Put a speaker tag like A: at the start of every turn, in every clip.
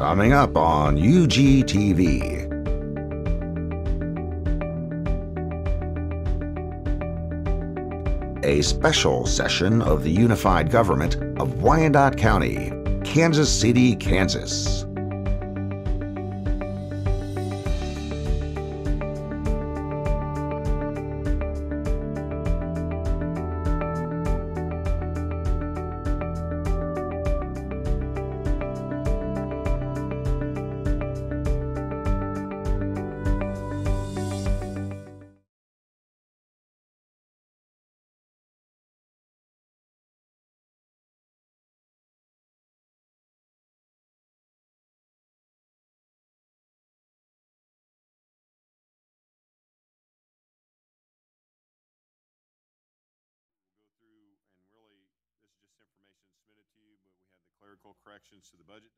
A: Coming up on UGTV. A special session of the Unified Government of Wyandotte County, Kansas City, Kansas.
B: Clerical corrections to the budget.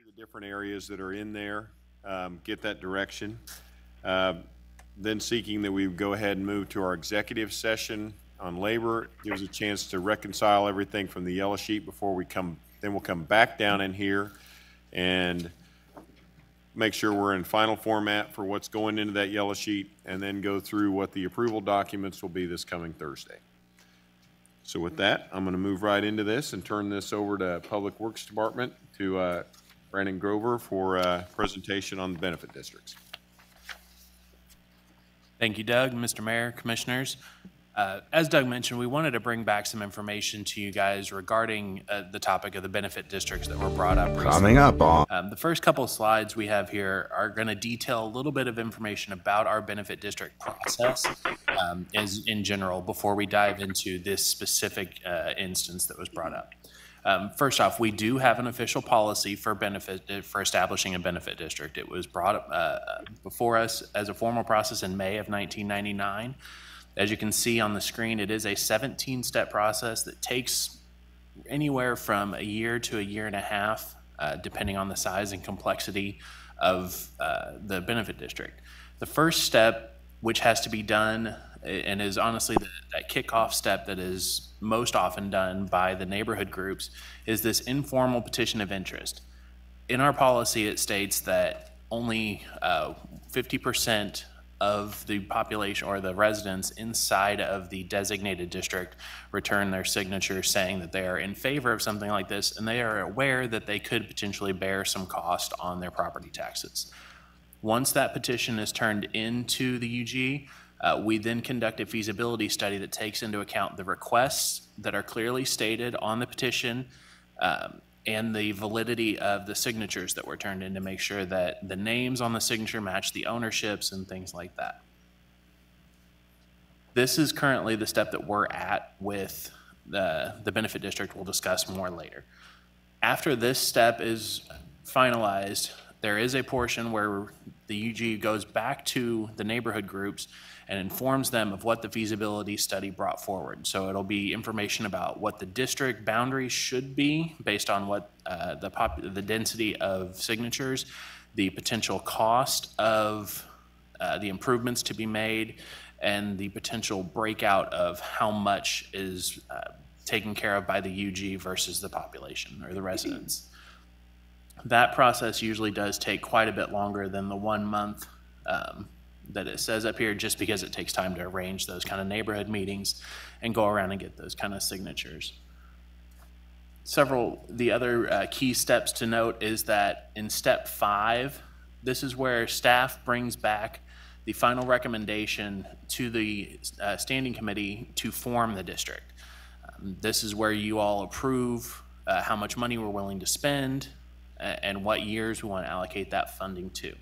B: The different areas that are in there, get that direction. Then seeking that we go ahead and move to our executive session on labor. It gives a chance to reconcile everything from the yellow sheet before we come, then we'll come back down in here and make sure we're in final format for what's going into that yellow sheet, and then go through what the approval documents will be this coming Thursday. So with that, I'm going to move right into this and turn this over to Public Works Department to Brandon Grover for a presentation on the benefit districts.
C: Thank you, Doug, Mr. Mayor, Commissioners. As Doug mentioned, we wanted to bring back some information to you guys regarding the topic of the benefit districts that were brought up recently.
A: Coming up on
C: the first couple of slides we have here are going to detail a little bit of information about our benefit district process as in general before we dive into this specific instance that was brought up. First off, we do have an official policy for establishing a benefit district. It was brought up before us as a formal process in May of 1999. As you can see on the screen, it is a 17-step process that takes anywhere from a year to a year and a half, depending on the size and complexity of the benefit district. The first step, which has to be done and is honestly that kickoff step that is most often done by the neighborhood groups, is this informal petition of interest. In our policy, it states that only 50% of the population or the residents inside of the designated district return their signature saying that they are in favor of something like this, and they are aware that they could potentially bear some cost on their property taxes. Once that petition is turned into the UG, we then conduct a feasibility study that takes into account the requests that are clearly stated on the petition and the validity of the signatures that were turned in to make sure that the names on the signature match the ownerships and things like that. This is currently the step that we're at with the benefit district. We'll discuss more later. After this step is finalized, there is a portion where the UG goes back to the neighborhood groups and informs them of what the feasibility study brought forward. So it'll be information about what the district boundaries should be based on what the density of signatures, the potential cost of the improvements to be made, and the potential breakout of how much is taken care of by the UG versus the population or the residents. That process usually does take quite a bit longer than the 1 month that it says up here, just because it takes time to arrange those kind of neighborhood meetings and go around and get those kind of signatures. The other key steps to note is that in step 5, this is where staff brings back the final recommendation to the standing committee to form the district. This is where you all approve how much money we're willing to spend and what years we want to allocate that funding to.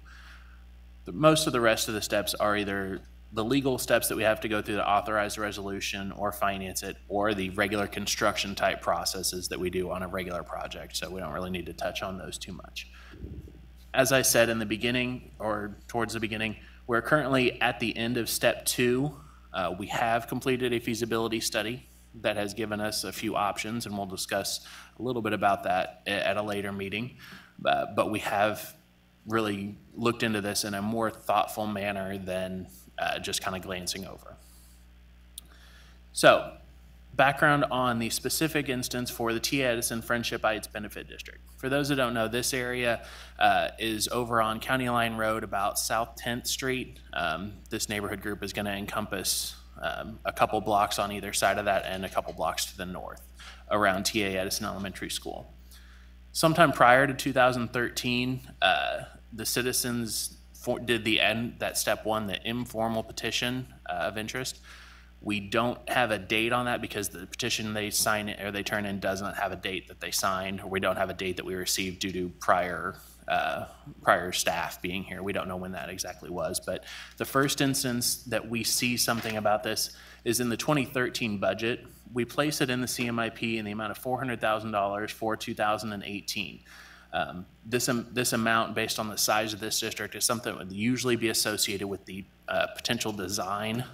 C: Most of the rest of the steps are either the legal steps that we have to go through to authorize the resolution or finance it, or the regular construction type processes that we do on a regular project. So we don't really need to touch on those too much. As I said in the beginning, or towards the beginning, we're currently at the end of step 2. We have completed a feasibility study. that has given us a few options, and we'll discuss a little bit about that at a later meeting. But we have really looked into this in a more thoughtful manner than just kind of glancing over. So, background on the specific instance for the T. Edison Friendship Heights Benefit District. For those that don't know, this area is over on County Line Road, about South 10th Street. This neighborhood group is going to encompass a couple blocks on either side of that and a couple blocks to the north around T.A. Edison Elementary School. Sometime prior to 2013, the citizens did that step one, the informal petition of interest. We don't have a date on that because the petition they sign or they turn in doesn't have a date that they signed, or we don't have a date that we received due to prior staff being here. We don't know when that exactly was, but the first instance that we see something about this is in the 2013 budget. We place it in the CMIP in the amount of $400,000 for 2018. This amount, based on the size of this district, is something that would usually be associated with the potential design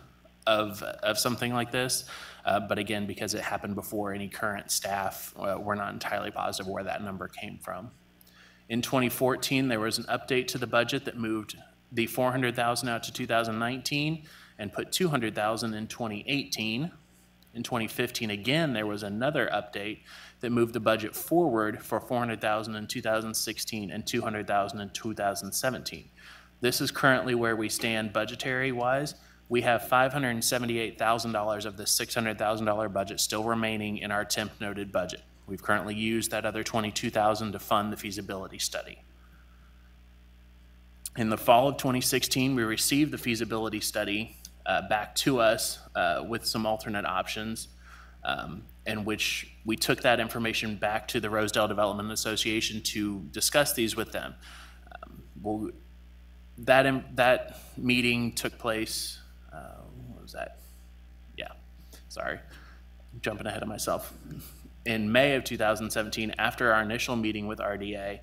C: of something like this. But again, because it happened before any current staff, we're not entirely positive where that number came from. In 2014, there was an update to the budget that moved the $400,000 out to 2019 and put $200,000 in 2018. In 2015, again, there was another update that moved the budget forward for $400,000 in 2016 and $200,000 in 2017. This is currently where we stand budgetary-wise. We have $578,000 of the $600,000 budget still remaining in our temp noted budget. We've currently used that other $22,000 to fund the feasibility study. In the fall of 2016, we received the feasibility study back to us with some alternate options, in which we took that information back to the Rosedale Development Association to discuss these with them. That meeting took place, what was that? Yeah, sorry, I'm jumping ahead of myself. In May of 2017, after our initial meeting with RDA,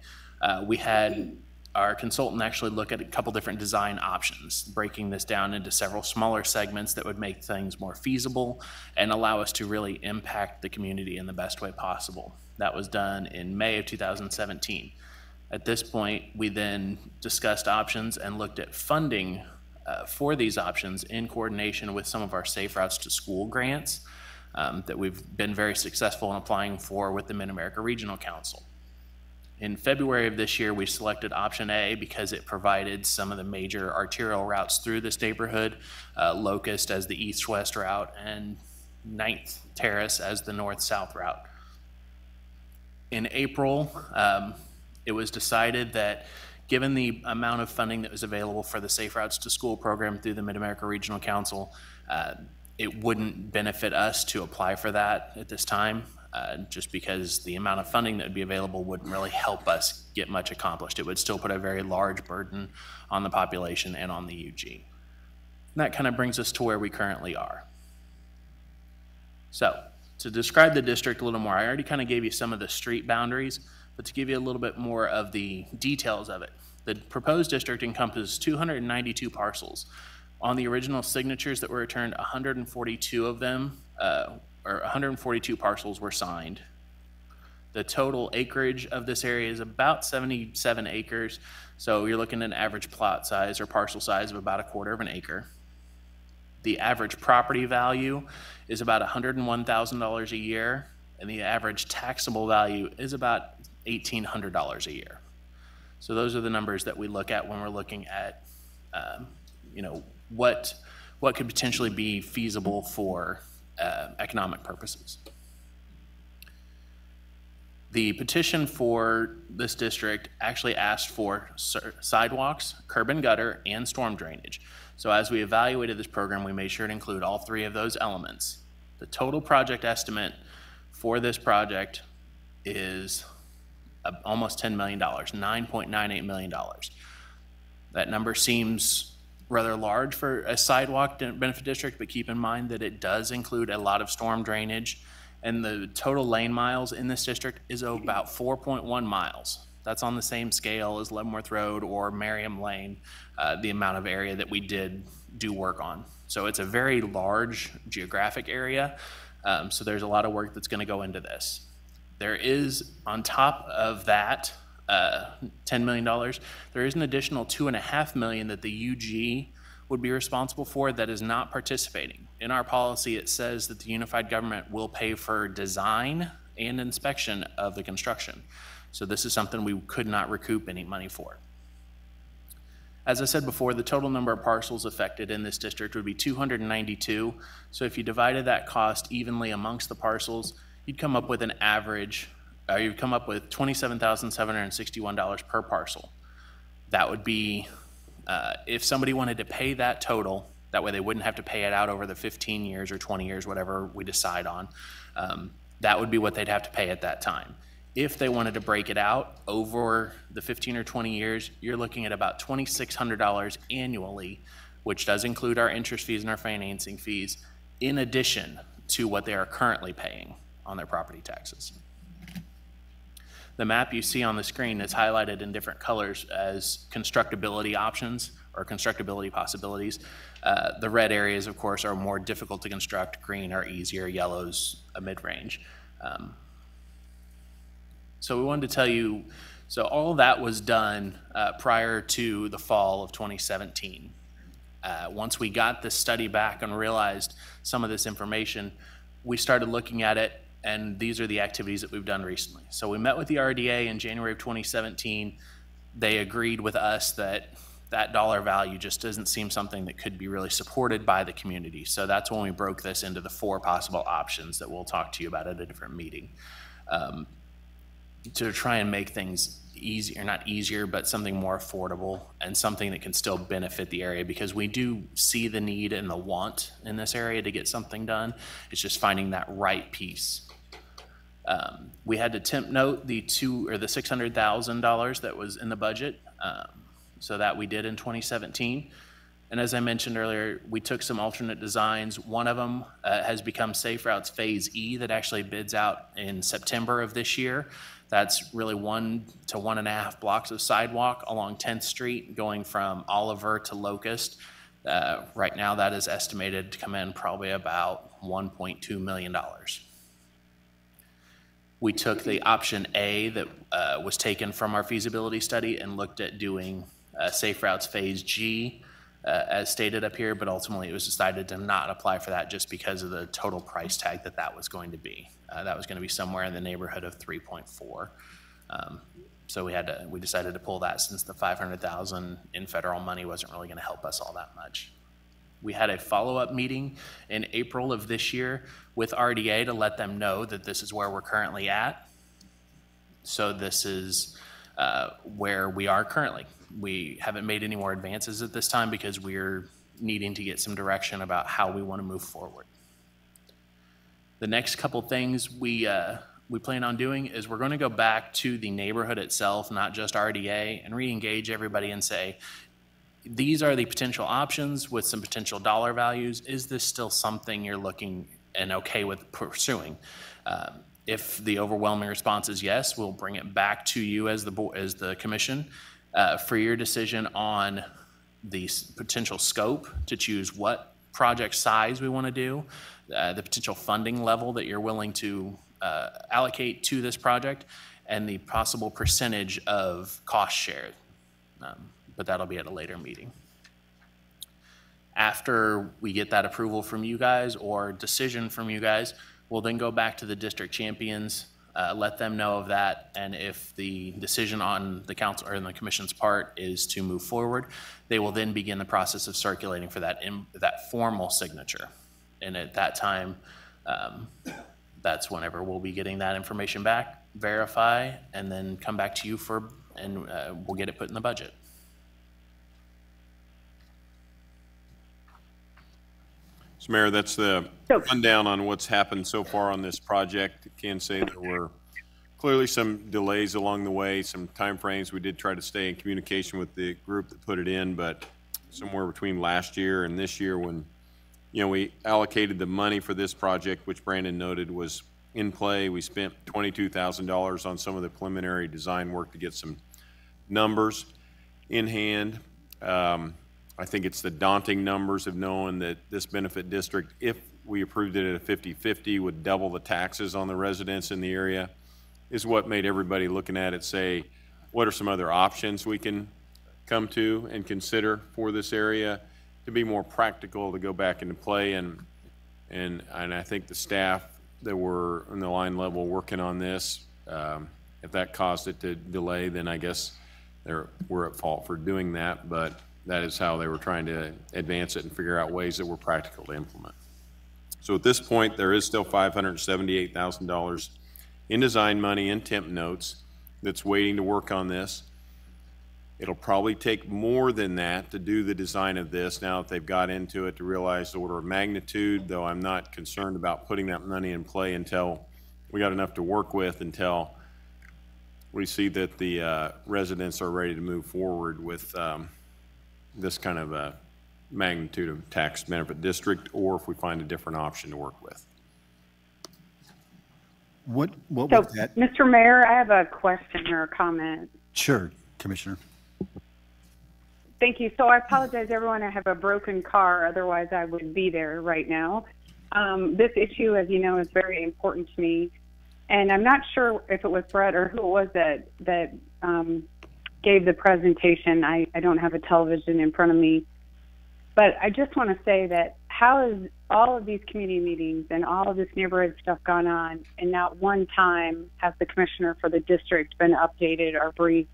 C: we had our consultant actually look at a couple different design options, breaking this down into several smaller segments that would make things more feasible and allow us to really impact the community in the best way possible. That was done in May of 2017. At this point, we then discussed options and looked at funding for these options in coordination with some of our Safe Routes to School grants that we've been very successful in applying for with the Mid-America Regional Council. In February of this year, we selected option A because it provided some of the major arterial routes through this neighborhood, Locust as the east-west route, and 9th Terrace as the north-south route. In April, it was decided that given the amount of funding that was available for the Safe Routes to School program through the Mid-America Regional Council, it wouldn't benefit us to apply for that at this time. Just because the amount of funding that would be available wouldn't really help us get much accomplished. It would still put a very large burden on the population and on the UG. And that kind of brings us to where we currently are. So, to describe the district a little more, I already kind of gave you some of the street boundaries, but to give you a little bit more of the details of it, the proposed district encompasses 292 parcels. On the original signatures that were returned, 142 of them, or 142 parcels were signed. The total acreage of this area is about 77 acres. So you're looking at an average plot size or parcel size of about 1/4 of an acre. The average property value is about $101,000 a year, and the average taxable value is about $1,800 a year. So those are the numbers that we look at when we're looking at, what could potentially be feasible for economic purposes. The petition for this district actually asked for sidewalks, curb and gutter, and storm drainage. So as we evaluated this program, we made sure to include all three of those elements. The total project estimate for this project is almost $10 million, $9.98 million. That number seems rather large for a sidewalk benefit district, but keep in mind that it does include a lot of storm drainage, and the total lane miles in this district is about 4.1 miles. That's on the same scale as Leavenworth Road or Merriam Lane, the amount of area that we did do work on. So it's a very large geographic area, So there's a lot of work that's going to go into this. There is, on top of that, $10 million, there is an additional $2.5 million that the UG would be responsible for that is not participating. In our policy, it says that the unified government will pay for design and inspection of the construction. So this is something we could not recoup any money for. As I said before, the total number of parcels affected in this district would be 292. So if you divided that cost evenly amongst the parcels, you'd come up with an average, you'd come up with $27,761 per parcel. That would be, if somebody wanted to pay that total, that way they wouldn't have to pay it out over the 15 years or 20 years, whatever we decide on, that would be what they'd have to pay at that time. If they wanted to break it out over the 15 or 20 years, you're looking at about $2,600 annually, which does include our interest fees and our financing fees, in addition to what they are currently paying on their property taxes. The map you see on the screen is highlighted in different colors as constructability options or constructability possibilities. The red areas, of course, are more difficult to construct. Green are easier. Yellow's a mid-range. So we wanted to tell you, so all that was done prior to the fall of 2017. Once we got this study back and realized some of this information, we started looking at it, and these are the activities that we've done recently. So we met with the RDA in January of 2017. They agreed with us that that dollar value just doesn't seem something that could be really supported by the community. So that's when we broke this into the 4 possible options that we'll talk to you about at a different meeting. To try and make things easier, not easier, but something more affordable and something that can still benefit the area, because we do see the need and the want in this area to get something done. It's just finding that right piece. We had to temp note the $600,000 that was in the budget, so that we did in 2017. And as I mentioned earlier, we took some alternate designs. One of them has become Safe Routes Phase E that actually bids out in September of this year. That's really 1 to 1.5 blocks of sidewalk along 10th Street going from Oliver to Locust. Right now that is estimated to come in probably about $1.2 million. We took the option A that was taken from our feasibility study and looked at doing Safe Routes Phase G as stated up here, but ultimately it was decided to not apply for that just because of the total price tag that was going to be. That was going to be somewhere in the neighborhood of 3.4. So we decided to pull that since the $500,000 in federal money wasn't really going to help us all that much. We had a follow-up meeting in April of this year with RDA to let them know that this is where we're currently at. So this is where we are currently. We haven't made any more advances at this time because we're needing to get some direction about how we want to move forward. The next couple things we plan on doing is we're going to go back to the neighborhood itself, not just RDA, and re-engage everybody and say, these are the potential options with some potential dollar values. Is this still something you're looking and okay with pursuing? If the overwhelming response is yes, we'll bring it back to you as the commission for your decision on the potential scope to choose what project size we want to do, the potential funding level that you're willing to allocate to this project, and the possible percentage of cost shared. But that'll be at a later meeting. After we get that approval from you guys or decision from you guys, we'll then go back to the district champions, let them know of that, and if the decision on the council or in the commission's part is to move forward, they will then begin the process of circulating for that formal signature. And at that time, that's whenever we'll be getting that information back, verify, and then come back to you and we'll get it put in the budget.
B: So Mayor, that's the rundown on what's happened so far on this project. I can say there were clearly some delays along the way, some timeframes. We did try to stay in communication with the group that put it in, but somewhere between last year and this year when, we allocated the money for this project, which Brandon noted was in play. We spent $22,000 on some of the preliminary design work to get some numbers in hand. I think it's the daunting numbers of knowing that this benefit district, if we approved it at a 50-50, would double the taxes on the residents in the area, is what made everybody looking at it say, what are some other options we can come to and consider for this area to be more practical to go back into play. And I think the staff that were in the line level working on this, if that caused it to delay, then I guess we're at fault for doing that, but that is how they were trying to advance it and figure out ways that were practical to implement. So at this point, there is still $578,000 in design money and temp notes that's waiting to work on this. It'll probably take more than that to do the design of this now that they've got into it, to realize the order of magnitude, though I'm not concerned about putting that money in play until we got enough to work with, until we see that the residents are ready to move forward with this kind of a magnitude of tax benefit district, or if we find a different option to work with.
D: What was that?
E: Mr. Mayor, I have a question or a comment.
D: Sure, Commissioner.
E: Thank you. So I apologize, everyone. I have a broken car. Otherwise, I would be there right now. This issue, as you know, is very important to me. And I'm not sure if it was Brett or who it was that gave the presentation. I don't have a television in front of me. But I just want to say that how has all of these community meetings and all of this neighborhood stuff gone on, and not one time has the commissioner for the district been updated or briefed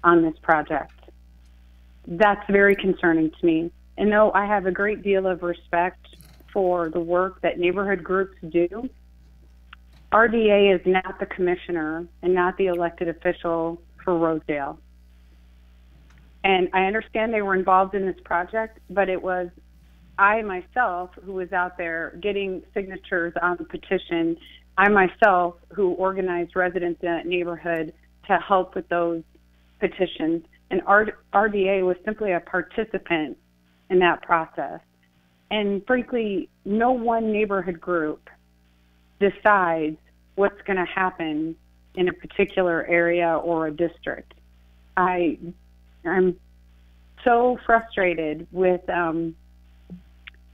E: on this project? That's very concerning to me. And though I have a great deal of respect for the work that neighborhood groups do, RDA is not the commissioner and not the elected official for Rosedale. And I understand they were involved in this project, but it was I myself who was out there getting signatures on the petition. I myself who organized residents in that neighborhood to help with those petitions. And RDA was simply a participant in that process. And frankly, no one neighborhood group decides what's going to happen in a particular area or a district. I'm so frustrated with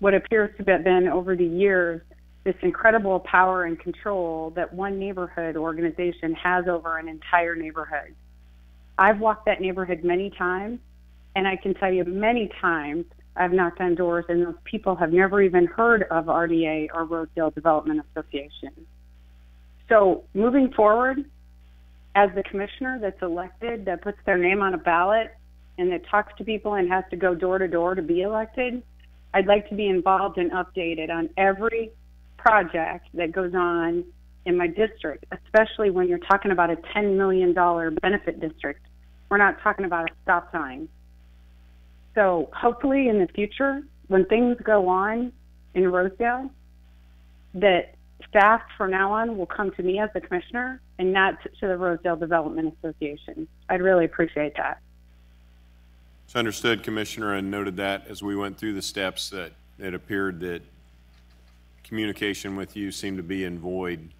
E: what appears to have been over the years this incredible power and control that one neighborhood organization has over an entire neighborhood. I've walked that neighborhood many times, and I can tell you many times I've knocked on doors and those people have never even heard of RDA or Rosedale Development Association. So moving forward, as the commissioner that's elected, that puts their name on a ballot and that talks to people and has to go door to door to be elected, I'd like to be involved and updated on every project that goes on in my district, especially when you're talking about a $10 million benefit district. We're not talking about a stop sign. So hopefully in the future, when things go on in Rosedale, that staff from now on will come to me as the commissioner and not to the Rosedale Development Association. I'd really appreciate that.
B: It's understood, Commissioner, and noted that as we went through the steps that it appeared that communication with you seemed to be in void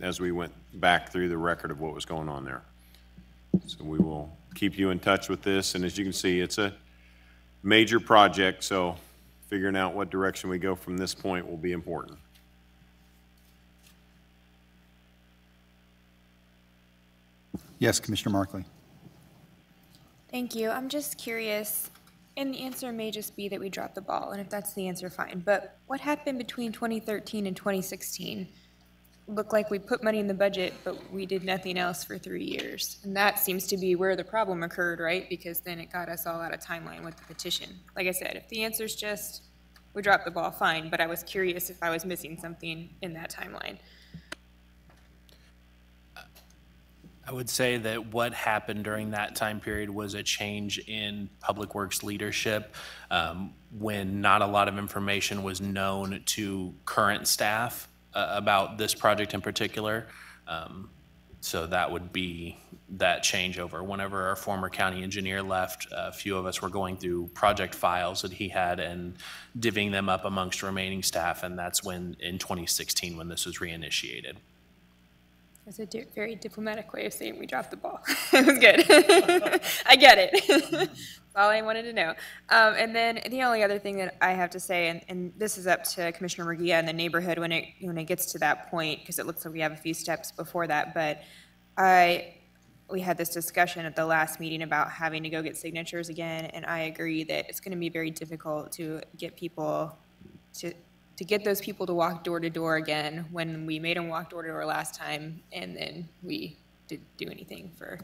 B: as we went back through the record of what was going on there. So we will keep you in touch with this, and as you can see, it's a major project, so figuring out what direction we go from this point will be important.
D: Yes, Commissioner Markley.
F: Thank you. I'm just curious, and the answer may just be that we dropped the ball, and if that's the answer, fine. But what happened between 2013 and 2016? Looked like we put money in the budget, but we did nothing else for 3 years. And that seems to be where the problem occurred, right? Because then it got us all out of timeline with the petition. Like I said, if the answer's just we dropped the ball, fine. But I was curious if I was missing something in that timeline.
C: I would say that what happened during that time period was a change in Public Works leadership when not a lot of information was known to current staff about this project in particular. So that would be that changeover. Whenever our former county engineer left, a few of us were going through project files that he had and divvying them up amongst remaining staff, and that's when, in 2016, when this was reinitiated.
F: That's a very diplomatic way of saying we dropped the ball. It was good. I get it. all I wanted to know. And then the only other thing that I have to say, and this is up to Commissioner Murguia and the neighborhood when it gets to that point, because it looks like we have a few steps before that, but we had this discussion at the last meeting about having to go get signatures again, and I agree that it's going to be very difficult to get people to get those people to walk door to door again when we made them walk door to door last time, and then we didn't do anything for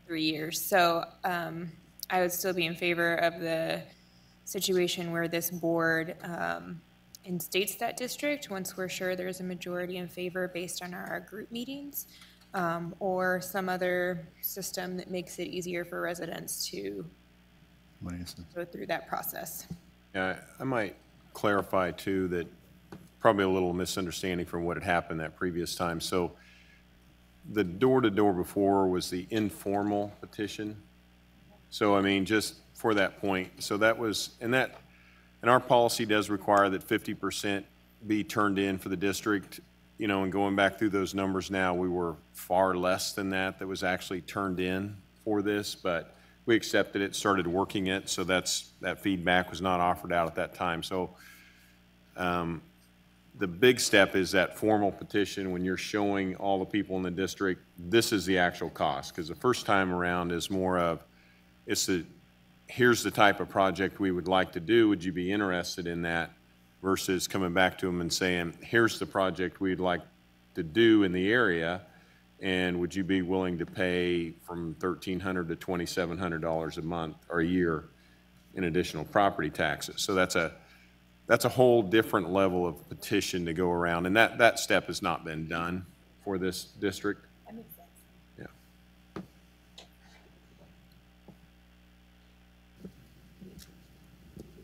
F: 3 years. So I would still be in favor of the situation where this board instates that district once we're sure there's a majority in favor based on our group meetings, or some other system that makes it easier for residents to go through that process.
B: I might clarify too that probably a little misunderstanding from what had happened that previous time. So the door-to-door before was the informal petition. So I mean, just for that point, so that was, and our policy does require that 50% be turned in for the district, you know, and going back through those numbers now, we were far less than that was actually turned in for this, but we accepted it, started working it, so that feedback was not offered out at that time. So the big step is that formal petition when you're showing all the people in the district, this is the actual cost, because the first time around is more of, here's the type of project we would like to do, would you be interested in that, versus coming back to them and saying, here's the project we'd like to do in the area, and would you be willing to pay from $1,300 to $2,700 a month or a year in additional property taxes? So that's a whole different level of petition to go around, and that step has not been done for this district.
F: That makes sense.
B: Yeah.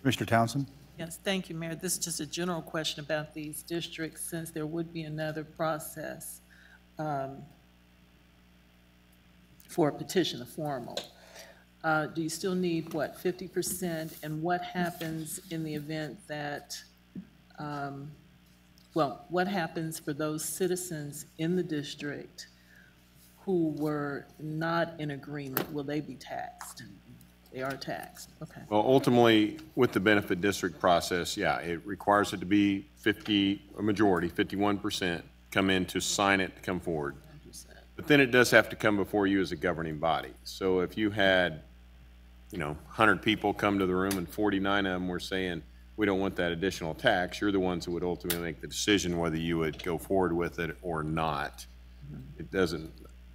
D: Commissioner Townsend?
G: Yes, thank you, Mayor. This is just a general question about these districts, since there would be another process for a petition, a formal. Do you still need, what, 50%? And what happens in the event that, what happens for those citizens in the district who were not in agreement? Will they be taxed? They are taxed, okay.
B: Well, ultimately, with the benefit district process, yeah, it requires it to be a majority, 51%, come in to sign it to come forward. 100%. But then it does have to come before you as a governing body. So if you had, 100 people come to the room and 49 of them were saying, we don't want that additional tax, you're the ones who would ultimately make the decision whether you would go forward with it or not. Mm-hmm.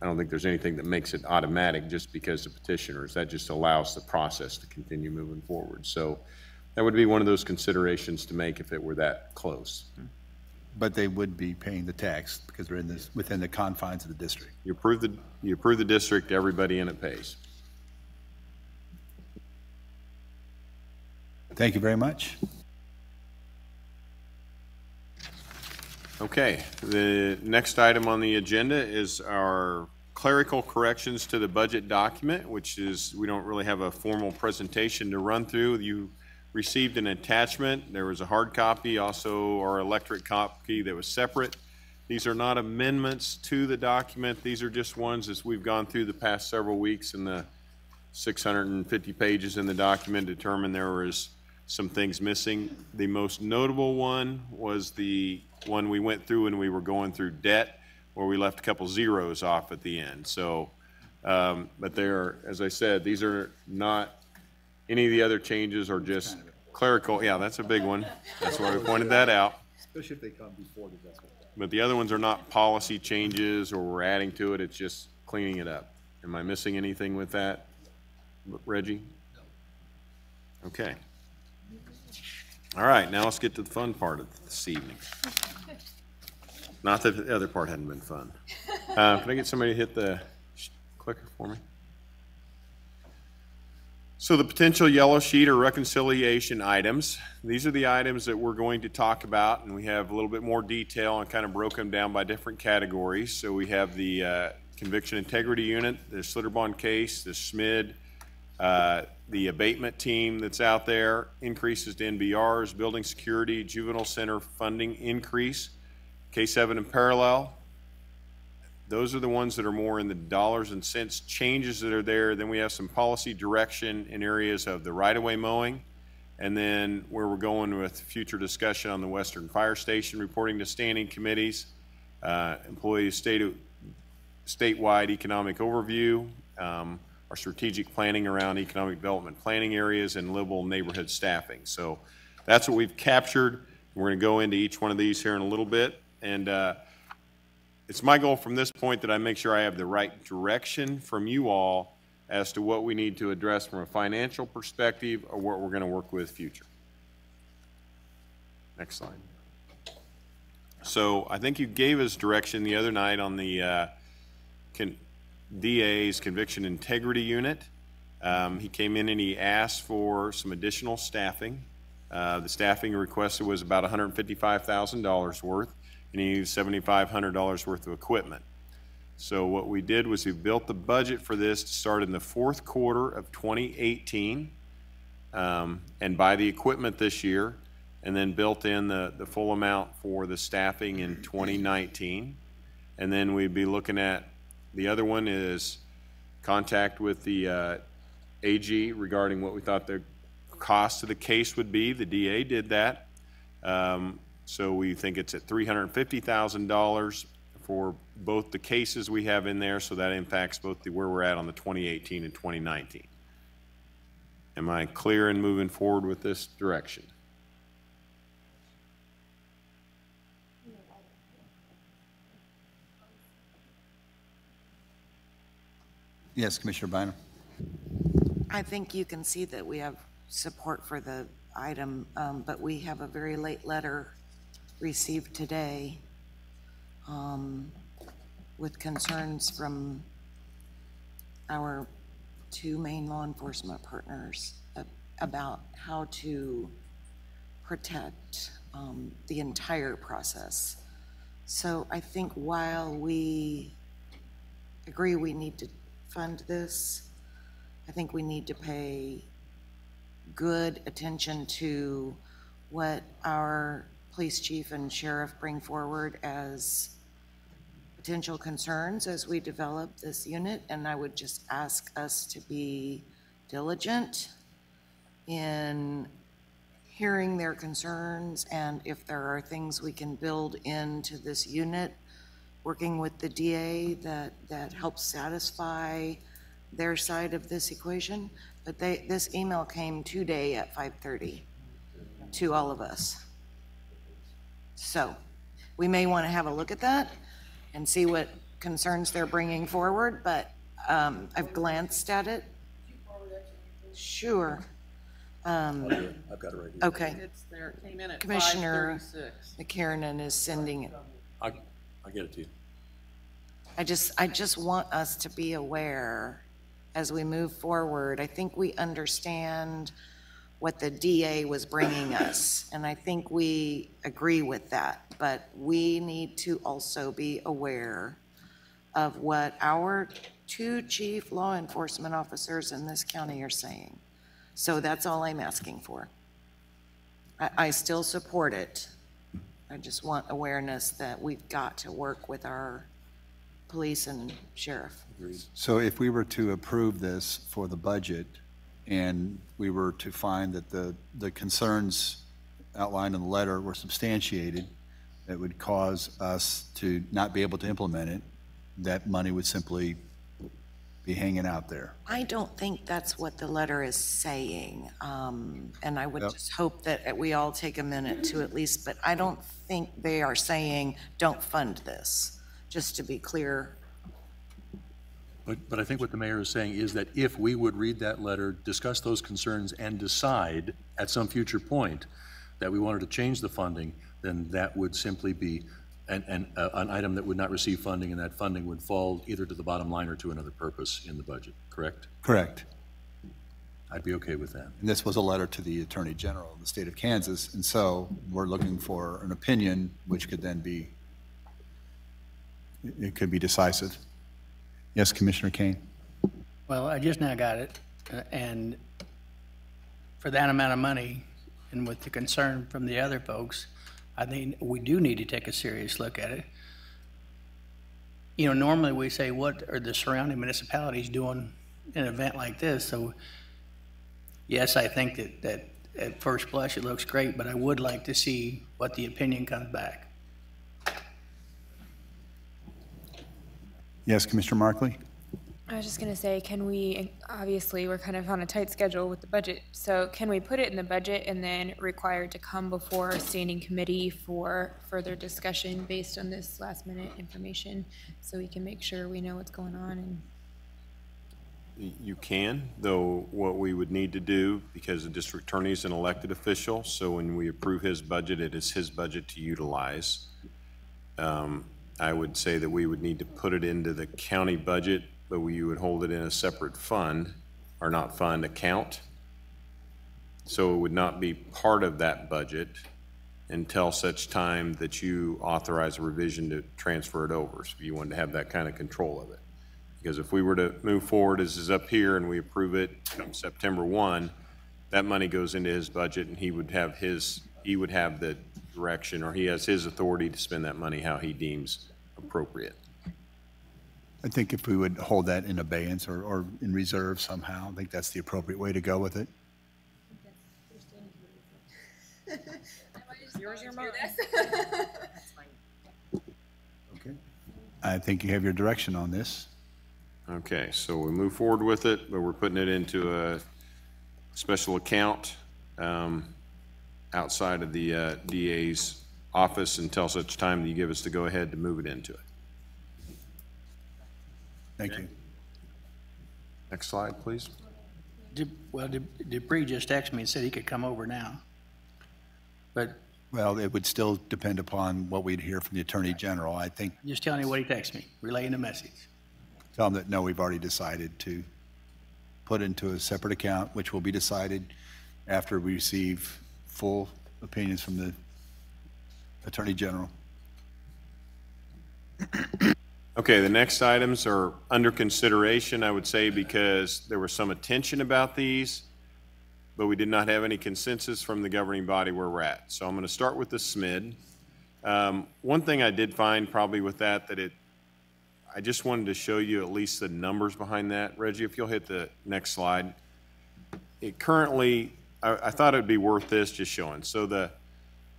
B: I don't think there's anything that makes it automatic just because of petitioners. That just allows the process to continue moving forward. So that would be one of those considerations to make if it were that close.
D: But they would be paying the tax because they're within the confines of the district.
B: You approve the district, everybody in it pays.
D: Thank you very much.
B: Okay, the next item on the agenda is our clerical corrections to the budget document, which is, we don't really have a formal presentation to run through. You received an attachment. There was a hard copy, also our electric copy that was separate. These are not amendments to the document. These are just ones as we've gone through the past several weeks in the 650 pages in the document, determined there was some things missing. The most notable one was the one we went through when we were going through debt, where we left a couple zeros off at the end. So, but they're, as I said, these are not, any of the other changes are just clerical. Yeah, that's a big one. That's why we pointed that out.
D: Especially if they come before the decimal.
B: But the other ones are not policy changes or we're adding to it. It's just cleaning it up. Am I missing anything with that, Reggie? No. Okay. All right, now let's get to the fun part of this evening. Not that the other part hadn't been fun. Can I get somebody to hit the clicker for me? So the potential yellow sheet or reconciliation items, these are the items that we're going to talk about, and we have a little bit more detail and kind of broke them down by different categories. So we have the conviction integrity unit, the Slitter bond case, the SSMID, the abatement team that's out there, increases to NBRs, building security, juvenile center funding increase, K7 in parallel, Those are the ones that are more in the dollars and cents changes that are there. Then we have some policy direction in areas of the right-of-way mowing, and then where we're going with future discussion on the Western Fire Station reporting to standing committees, employee statewide economic overview, our strategic planning around economic development planning areas, and livable neighborhood staffing. So that's what we've captured. We're going to go into each one of these here in a little bit, and it's my goal from this point that I make sure I have the right direction from you all as to what we need to address from a financial perspective or what we're going to work with future. Next slide. So I think you gave us direction the other night on the DA's conviction integrity unit. He came in and he asked for some additional staffing. The staffing requested was about $155,000 worth, and he needed $7,500 worth of equipment. So what we did was we built the budget for this to start in the fourth quarter of 2018 and buy the equipment this year, and then built in the full amount for the staffing in 2019. And then we'd be looking at, the other one is contact with the AG regarding what we thought the cost of the case would be. The DA did that. So we think it's at $350,000 for both the cases we have in there, so that impacts both where we're at on the 2018 and 2019. Am I clear in moving forward with this direction?
D: Yes, Commissioner Bynum.
H: I think you can see that we have support for the item, but we have a very late letter received today with concerns from our two main law enforcement partners about how to protect the entire process. So I think while we agree we need to fund this, I think we need to pay good attention to what our police chief and sheriff bring forward as potential concerns as we develop this unit. And I would just ask us to be diligent in hearing their concerns, and if there are things we can build into this unit, working with the DA that helps satisfy their side of this equation. But this email came today at 5:30 to all of us. So we may want to have a look at that and see what concerns they're bringing forward, but I've glanced at it. Sure.
I: I've got it right here.
H: Okay.
G: It's there, it came in at
H: Commissioner
G: 5:36.
H: McKiernan is sending it.
I: I get it to you.
H: I just want us to be aware as we move forward. I think we understand what the DA was bringing us, and I think we agree with that, but we need to also be aware of what our two chief law enforcement officers in this county are saying. So that's all I'm asking for. I still support it. I just want awareness that we've got to work with our police and sheriff.
D: So if we were to approve this for the budget and we were to find that the concerns outlined in the letter were substantiated, that would cause us to not be able to implement it, that money would simply be hanging out there.
H: I don't think that's what the letter is saying. And I would just hope that we all take a minute to at least, but I don't think they are saying, don't fund this, just to be clear.
I: But I think what the mayor is saying is that if we would read that letter, discuss those concerns, and decide at some future point that we wanted to change the funding, then that would simply be an item that would not receive funding, and that funding would fall either to the bottom line or to another purpose in the budget, correct?
D: Correct.
I: I'd be okay with that.
D: And this was a letter to the Attorney General of the state of Kansas, and so we're looking for an opinion which could then be, it could be decisive. Yes, Commissioner Kane.
J: Well, I just now got it, and for that amount of money, and with the concern from the other folks, I think we do need to take a serious look at it. you know, normally we say, what are the surrounding municipalities doing in an event like this? So yes, I think that at first blush it looks great, but I would like to see what the opinion comes back.
D: Yes, Commissioner Markley?
F: I was just going to say, can we, obviously, we're kind of on a tight schedule with the budget, so can we put it in the budget and then require to come before a standing committee for further discussion based on this last minute information, so we can make sure we know what's going on? And
B: You can, though what we would need to do, because the district attorney is an elected official, so when we approve his budget, it is his budget to utilize. I would say that we would need to put it into the county budget, but we would hold it in a separate fund, or not fund, account. So it would not be part of that budget until such time that you authorize a revision to transfer it over. So you wanted to have that kind of control of it. Because if we were to move forward as is up here and we approve it come September 1, that money goes into his budget and he would have the direction, or he has his authority to spend that money how he deems appropriate.
D: I think if we would hold that in abeyance or in reserve somehow, I think that's the appropriate way to go with it.
F: yours, your mom.
D: Okay. I think you have your direction on this.
B: Okay, so we move forward with it, but we're putting it into a special account outside of the DA's office until such time that you give us the go-ahead to move it into it.
D: Thank you.
B: Next slide, please.
J: Dupree just texted me and said he could come over now. But
D: Well, it would still depend upon what we'd hear from the Attorney General. I think,
J: just telling you what he texted me, relaying the message.
D: tell them that, no, we've already decided to put into a separate account, which will be decided after we receive full opinions from the Attorney General.
B: Okay, the next items are under consideration, I would say, because there was some attention about these, but we did not have any consensus from the governing body where we're at. So I'm going to start with the SMID. One thing I did find probably with that, I just wanted to show you at least the numbers behind that. Reggie, if you'll hit the next slide. It currently, I thought it'd be worth this just showing. So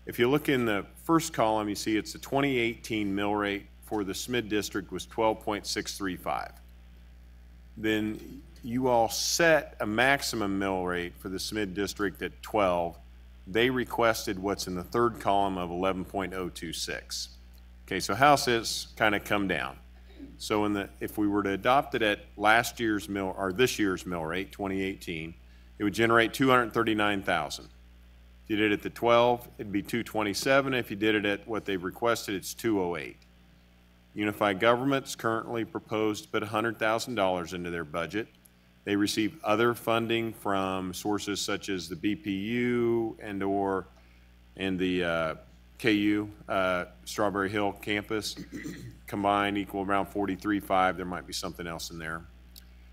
B: if you look in the first column, you see it's the 2018 mill rate for the SMID district was 12.635. Then you all set a maximum mill rate for the SMID district at 12. They requested what's in the third column of 11.026. Okay, so House has kind of come down. So if we were to adopt it at last year's mill, or this year's mill rate, 2018, it would generate 239,000. If you did it at the 12, it'd be 227. If you did it at what they've requested, it's 208. Unified Government's currently proposed to put $100,000 into their budget. They receive other funding from sources such as the BPU and the KU, Strawberry Hill campus. Combined equal around 43.5. There might be something else in there.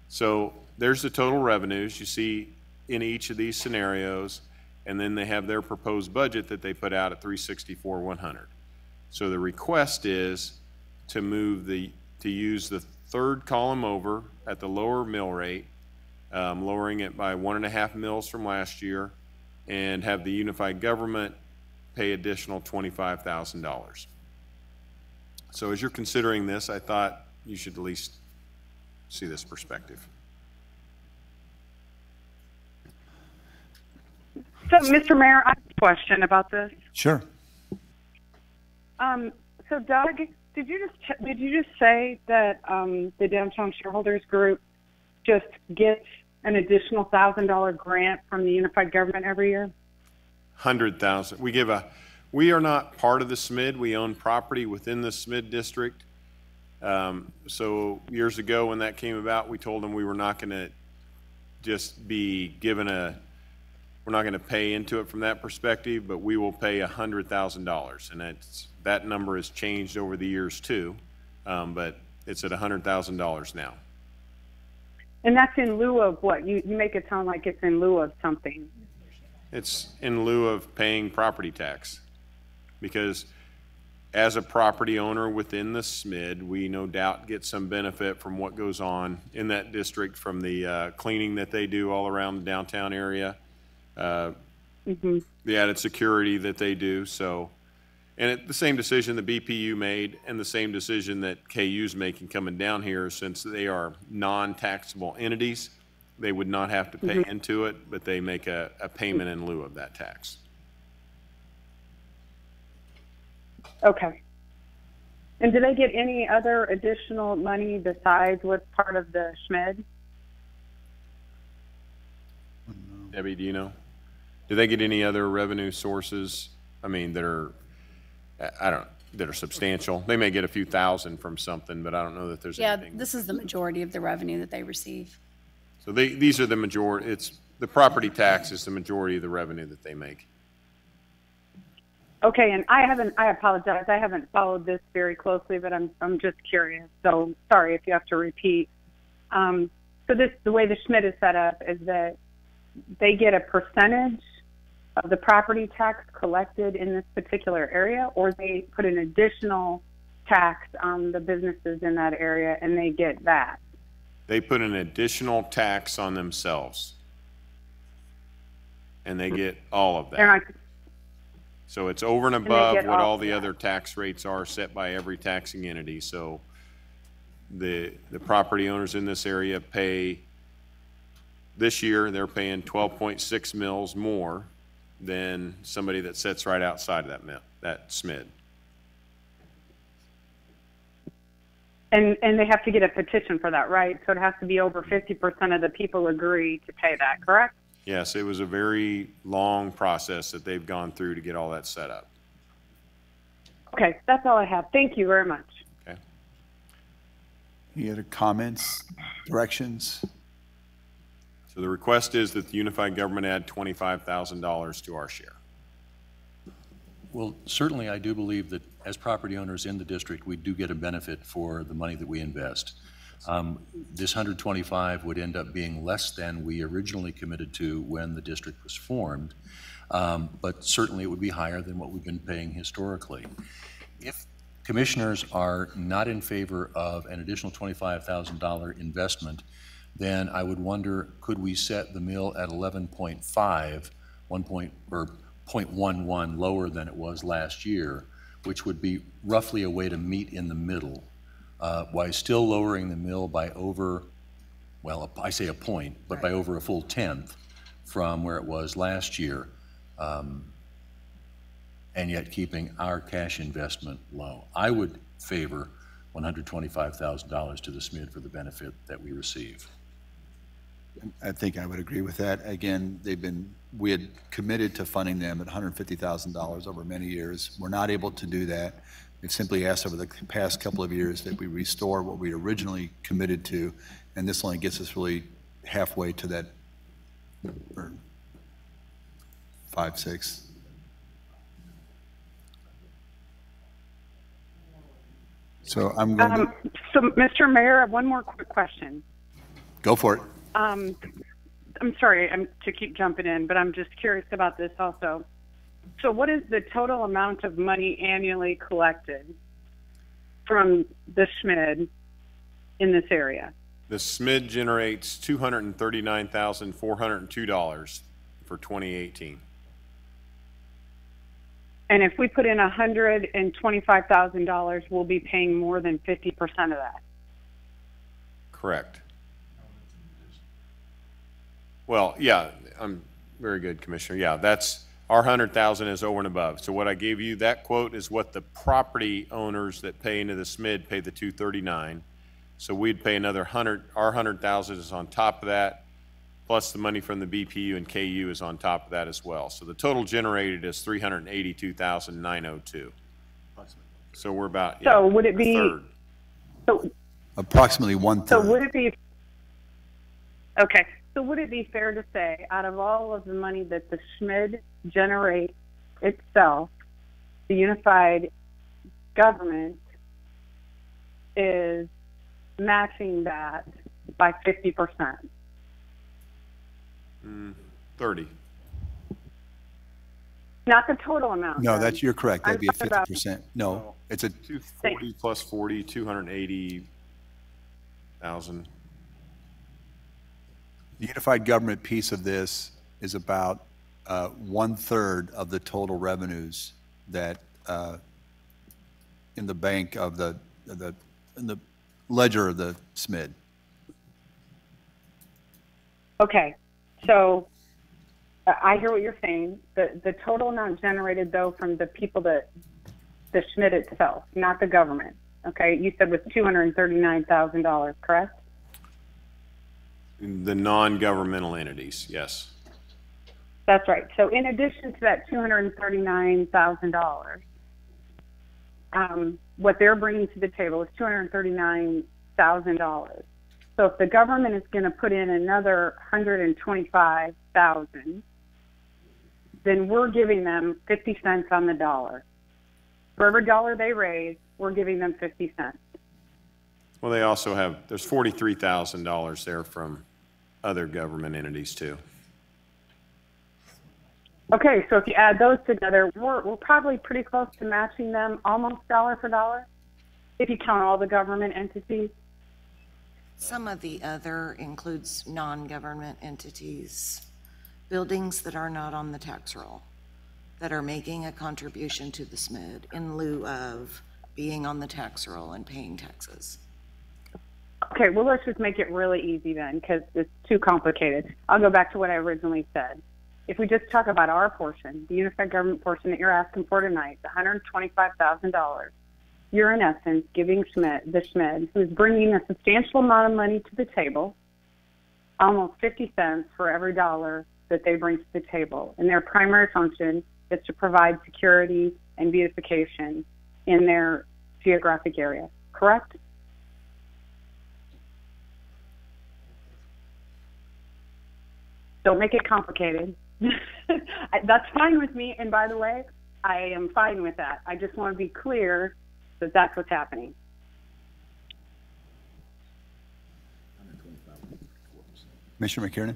B: So there's the total revenues you see in each of these scenarios, and then they have their proposed budget that they put out at 364,100. So the request is to use the third column over at the lower mill rate, lowering it by 1.5 mils from last year, and have the Unified Government pay additional $25,000. So as you're considering this, I thought you should at least see this perspective.
E: So, Mr. Mayor, I have a question about this.
D: Sure.
E: So, Doug, did you just say that the Downtown Shareholders Group just gets an additional $1,000 grant from the Unified Government every year?
B: 100,000. We are not part of the SMID. We own property within the SMID district. So years ago when that came about, we told them we were not going to just be given we're not going to pay into it from that perspective, but we will pay $100,000. And that number has changed over the years too, but it's at $100,000 now.
E: And that's in lieu of what? You make it sound like it's in lieu of something.
B: It's in lieu of paying property tax, because as a property owner within the SMID, we no doubt get some benefit from what goes on in that district, from the cleaning that they do all around the downtown area, the added security that they do. So, and the same decision the BPU made and the same decision that KU's making coming down here, since they are non-taxable entities, they would not have to pay into it, but they make a payment in lieu of that tax.
E: Okay. And do they get any other additional money besides what's part of the SMID?
B: Debbie, do you know? Do they get any other revenue sources? I mean, that are, that are substantial. They may get a few thousand from something, but I don't know that there's anything.
K: Yeah, this is the majority of the revenue that they receive.
B: So these are the majority. It's the property tax is the majority of the revenue that they make.
E: Okay, and I apologize, I haven't followed this very closely, but I'm just curious. So sorry if you have to repeat. So the way the SMID is set up is that they get a percentage of the property tax collected in this particular area, or they put an additional tax on the businesses in that area and they get that?
B: They put an additional tax on themselves, and they get all of that. So it's over and above what all the other tax rates are set by every taxing entity. So the property owners in this area pay, this year they're paying 12.6 mils more than somebody that sits right outside of that SMID.
E: And they have to get a petition for that, right? So it has to be over 50% of the people agree to pay that, correct?
B: Yes, it was a very long process that they've gone through to get all that set up.
E: Okay, that's all I have. Thank you very much.
B: Okay.
D: Any other comments, directions?
B: So the request is that the unified government add $25,000 to our share.
I: Well, certainly I do believe that as property owners in the district, we do get a benefit for the money that we invest. This 125 would end up being less than we originally committed to when the district was formed, but certainly it would be higher than what we've been paying historically. If commissioners are not in favor of an additional $25,000 investment, then I would wonder, could we set the mill at 11.5, 0.11 lower than it was last year, which would be roughly a way to meet in the middle, while still lowering the mill by over, well, I say a point, but by over a full tenth from where it was last year, and yet keeping our cash investment low. I would favor $125,000 to the SMID for the benefit that we receive.
D: I think I would agree with that. Again, we had committed to funding them at $150,000 over many years. We're not able to do that. We've simply asked over the past couple of years that we restore what we originally committed to, and this only gets us really halfway to that, or 5, 6. So I'm going to...
E: So, Mr. Mayor, I have one more quick question.
D: Go for it.
E: I'm sorry to keep jumping in, but I'm just curious about this also. So what is the total amount of money annually collected from the SMID in this area?
B: The SMID generates $239,402 for 2018.
E: And if we put in $125,000, we'll be paying more than 50% of that.
B: Correct. Well, yeah, I'm very good, Commissioner. Yeah, that's our 100,000 is over and above. So what I gave you, that quote is what the property owners that pay into the SMID pay the 239. So we'd pay another 100. Our 100,000 is on top of that, plus the money from the BPU and KU is on top of that as well. So the total generated is 382,902. So we're about
E: so would it be
B: third.
E: So
D: approximately 1/3.
E: So would it be okay? So would it be fair to say, out of all of the money that the SMID generates itself, the unified government is matching that by 50%?
B: 30.
E: Not the total amount.
D: No,
E: then.
D: you're correct. That'd be a
E: I'm talking about-
D: 50%. No, it's a,
B: 240 plus 40, 280,000.
D: the unified government piece of this is about 1/3 of the total revenues that in the bank of in the ledger of the SMID.
E: Okay, so I hear what you're saying. The total amount generated, though, from the people that the SMID itself, not the government. Okay, you said was $239,000, correct?
B: The non-governmental entities, yes.
E: That's right. So in addition to that $239,000, what they're bringing to the table is $239,000. So if the government is going to put in another $125,000, then we're giving them 50 cents on the dollar. For every dollar they raise, we're giving them 50 cents.
B: Well, they also have, there's $43,000 there from other government entities too.
E: Okay, so if you add those together, we're probably pretty close to matching them almost dollar for dollar, if you count all the government entities.
H: Some of the other includes non-government entities, buildings that are not on the tax roll, that are making a contribution to the SMID in lieu of being on the tax roll and paying taxes.
E: Okay, well, let's just make it really easy then, because it's too complicated. I'll go back to what I originally said. If we just talk about our portion, the unified government portion that you're asking for tonight, the $125,000, you're in essence giving the SMID, who's bringing a substantial amount of money to the table, almost 50 cents for every dollar that they bring to the table. And their primary function is to provide security and beautification in their geographic area, correct? Don't make it complicated. That's fine with me. And by the way, I am fine with that. I just want to be clear that that's what's happening.
D: Commissioner McKiernan?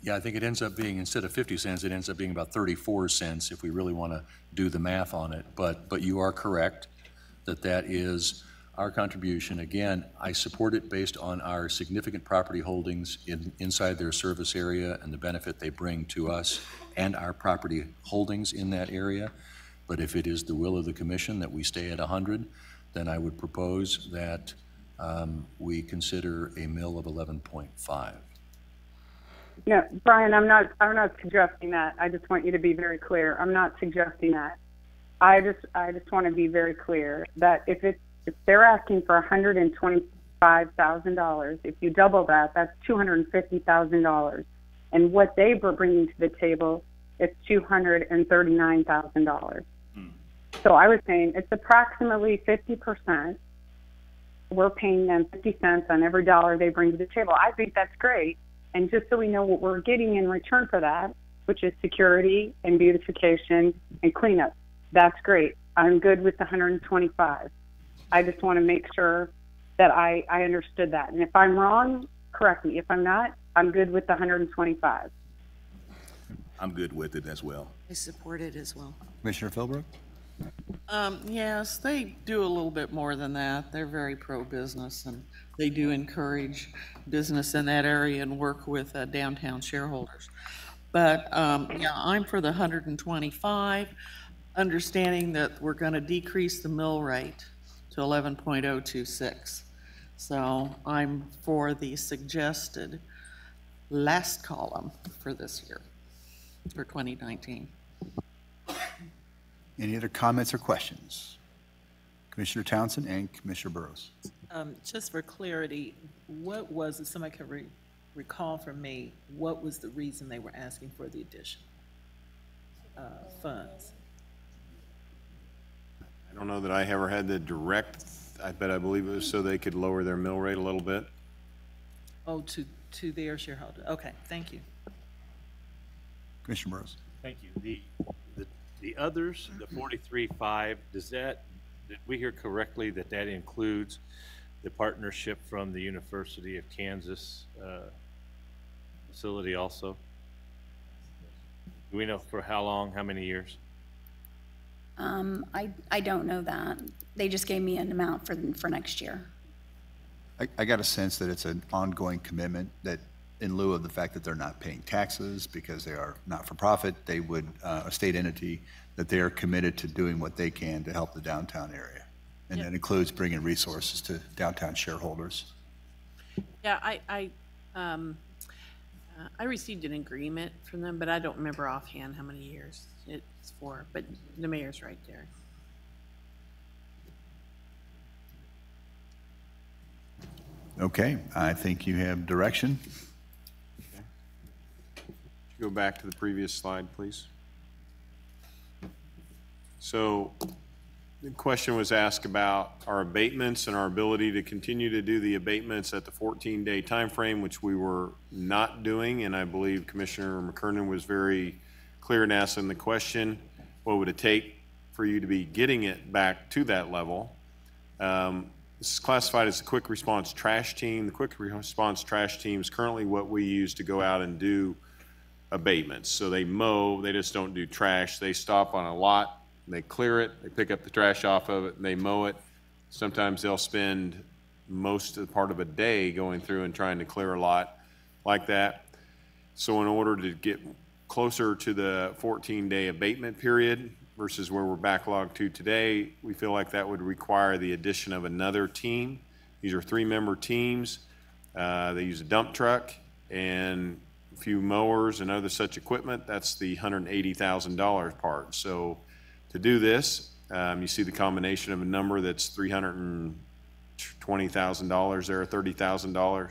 I: Yeah, I think it ends up being, instead of 50 cents, it ends up being about 34 cents if we really want to do the math on it. But you are correct that that is our contribution. Again, I support it based on our significant property holdings inside their service area and the benefit they bring to us and our property holdings in that area. But if it is the will of the commission that we stay at 100, then I would propose that we consider a mill of 11.5.
E: No, Brian, I'm not suggesting that. I just want you to be very clear. I'm not suggesting that. I just want to be very clear that if they're asking for $125,000, if you double that, that's $250,000. And what they were bringing to the table is $239,000. So I was saying it's approximately 50%. We're paying them 50 cents on every dollar they bring to the table. I think that's great. And just so we know what we're getting in return for that, which is security and beautification and cleanup, that's great. I'm good with the 125. I just want to make sure that I understood that. And if I'm wrong, correct me. If I'm not, I'm good with the 125.
L: I'm good with it as well.
H: I support it as well.
D: Commissioner Philbrook?
G: Yes, they do a little bit more than that. They're very pro-business, and they do encourage business in that area and work with downtown shareholders. But yeah, I'm for the 125, understanding that we're going to decrease the mill rate to 11.026. So I'm for the suggested last column for this year, for 2019.
D: Any other comments or questions? Commissioner Townsend and Commissioner Burrows.
G: Just for clarity, what was, if somebody could recall from me, what was the reason they were asking for the additional funds?
B: I don't know that I ever had the direct, but I believe it was so they could lower their mill rate a little bit.
G: Oh, to their shareholder. Okay, thank you.
D: Commissioner Burrows.
M: Thank you. The others, the 43.5, did we hear correctly that that includes the partnership from the University of Kansas facility also? Do we know for how long, how many years?
K: I don't know that. They just gave me an amount for next year.
D: I got a sense that it's an ongoing commitment that in lieu of the fact that they're not paying taxes because they are not-for-profit, they would, a state entity, that they are committed to doing what they can to help the downtown area. And that includes bringing resources to downtown shareholders.
N: Yeah, I received an agreement from them, but I don't remember offhand how many years it's for, but the mayor's right there.
D: Okay, I think you have direction.
B: Okay. Go back to the previous slide, please. So the question was asked about our abatements and our ability to continue to do the abatements at the 14-day time frame, which we were not doing, and I believe Commissioner McKernan was very clear in asking the question, what would it take for you to be getting it back to that level? This is classified as a quick response trash team. The quick response trash team is currently what we use to go out and do abatements. So they mow, they just don't do trash. They stop on a lot, they clear it, they pick up the trash off of it, and they mow it. Sometimes they'll spend most of the part of a day going through and trying to clear a lot like that. So in order to get closer to the 14-day abatement period versus where we're backlogged to today, we feel like that would require the addition of another team. These are 3-member teams. They use a dump truck and a few mowers and other such equipment. That's the $180,000 part. So to do this, you see the combination of a number that's $320,000 there, $30,000.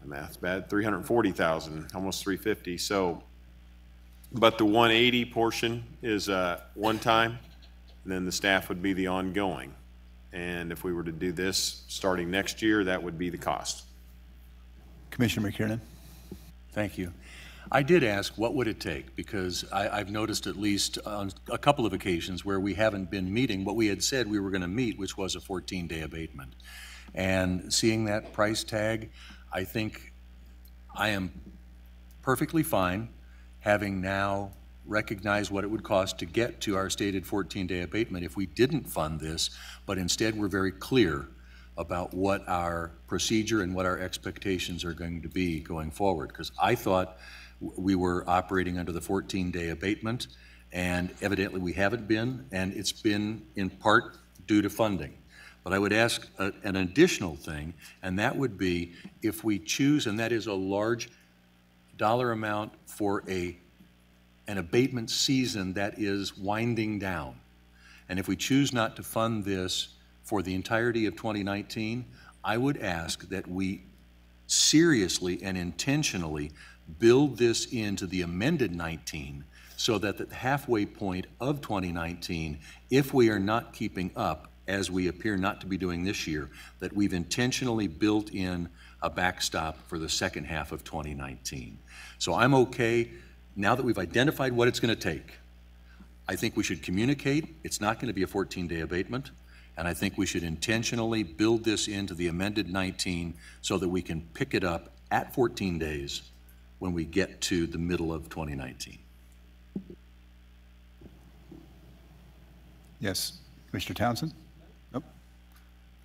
B: My math's bad. $340,000, almost $350,000. So, but the 180 portion is one time, and then the staff would be the ongoing. And if we were to do this starting next year, that would be the cost.
D: Commissioner McKernan.
I: Thank you. I did ask what would it take, because I've noticed at least on a couple of occasions where we haven't been meeting what we had said we were going to meet, which was a 14-day abatement. And seeing that price tag, I think I am perfectly fine having now recognized what it would cost to get to our stated 14-day abatement if we didn't fund this, but instead we're very clear about what our procedure and what our expectations are going to be going forward. Because I thought we were operating under the 14-day abatement, and evidently we haven't been, and it's been in part due to funding. But I would ask an additional thing, and that would be if we choose, and that is a large dollar amount for an abatement season that is winding down. And if we choose not to fund this for the entirety of 2019, I would ask that we seriously and intentionally build this into the amended 19 so that at the halfway point of 2019, if we are not keeping up, as we appear not to be doing this year, that we've intentionally built in a backstop for the second half of 2019. So I'm okay, now that we've identified what it's going to take, I think we should communicate it's not going to be a 14-day abatement, and I think we should intentionally build this into the amended 19 so that we can pick it up at 14 days when we get to the middle of 2019.
D: Yes, Commissioner Townsend? Nope.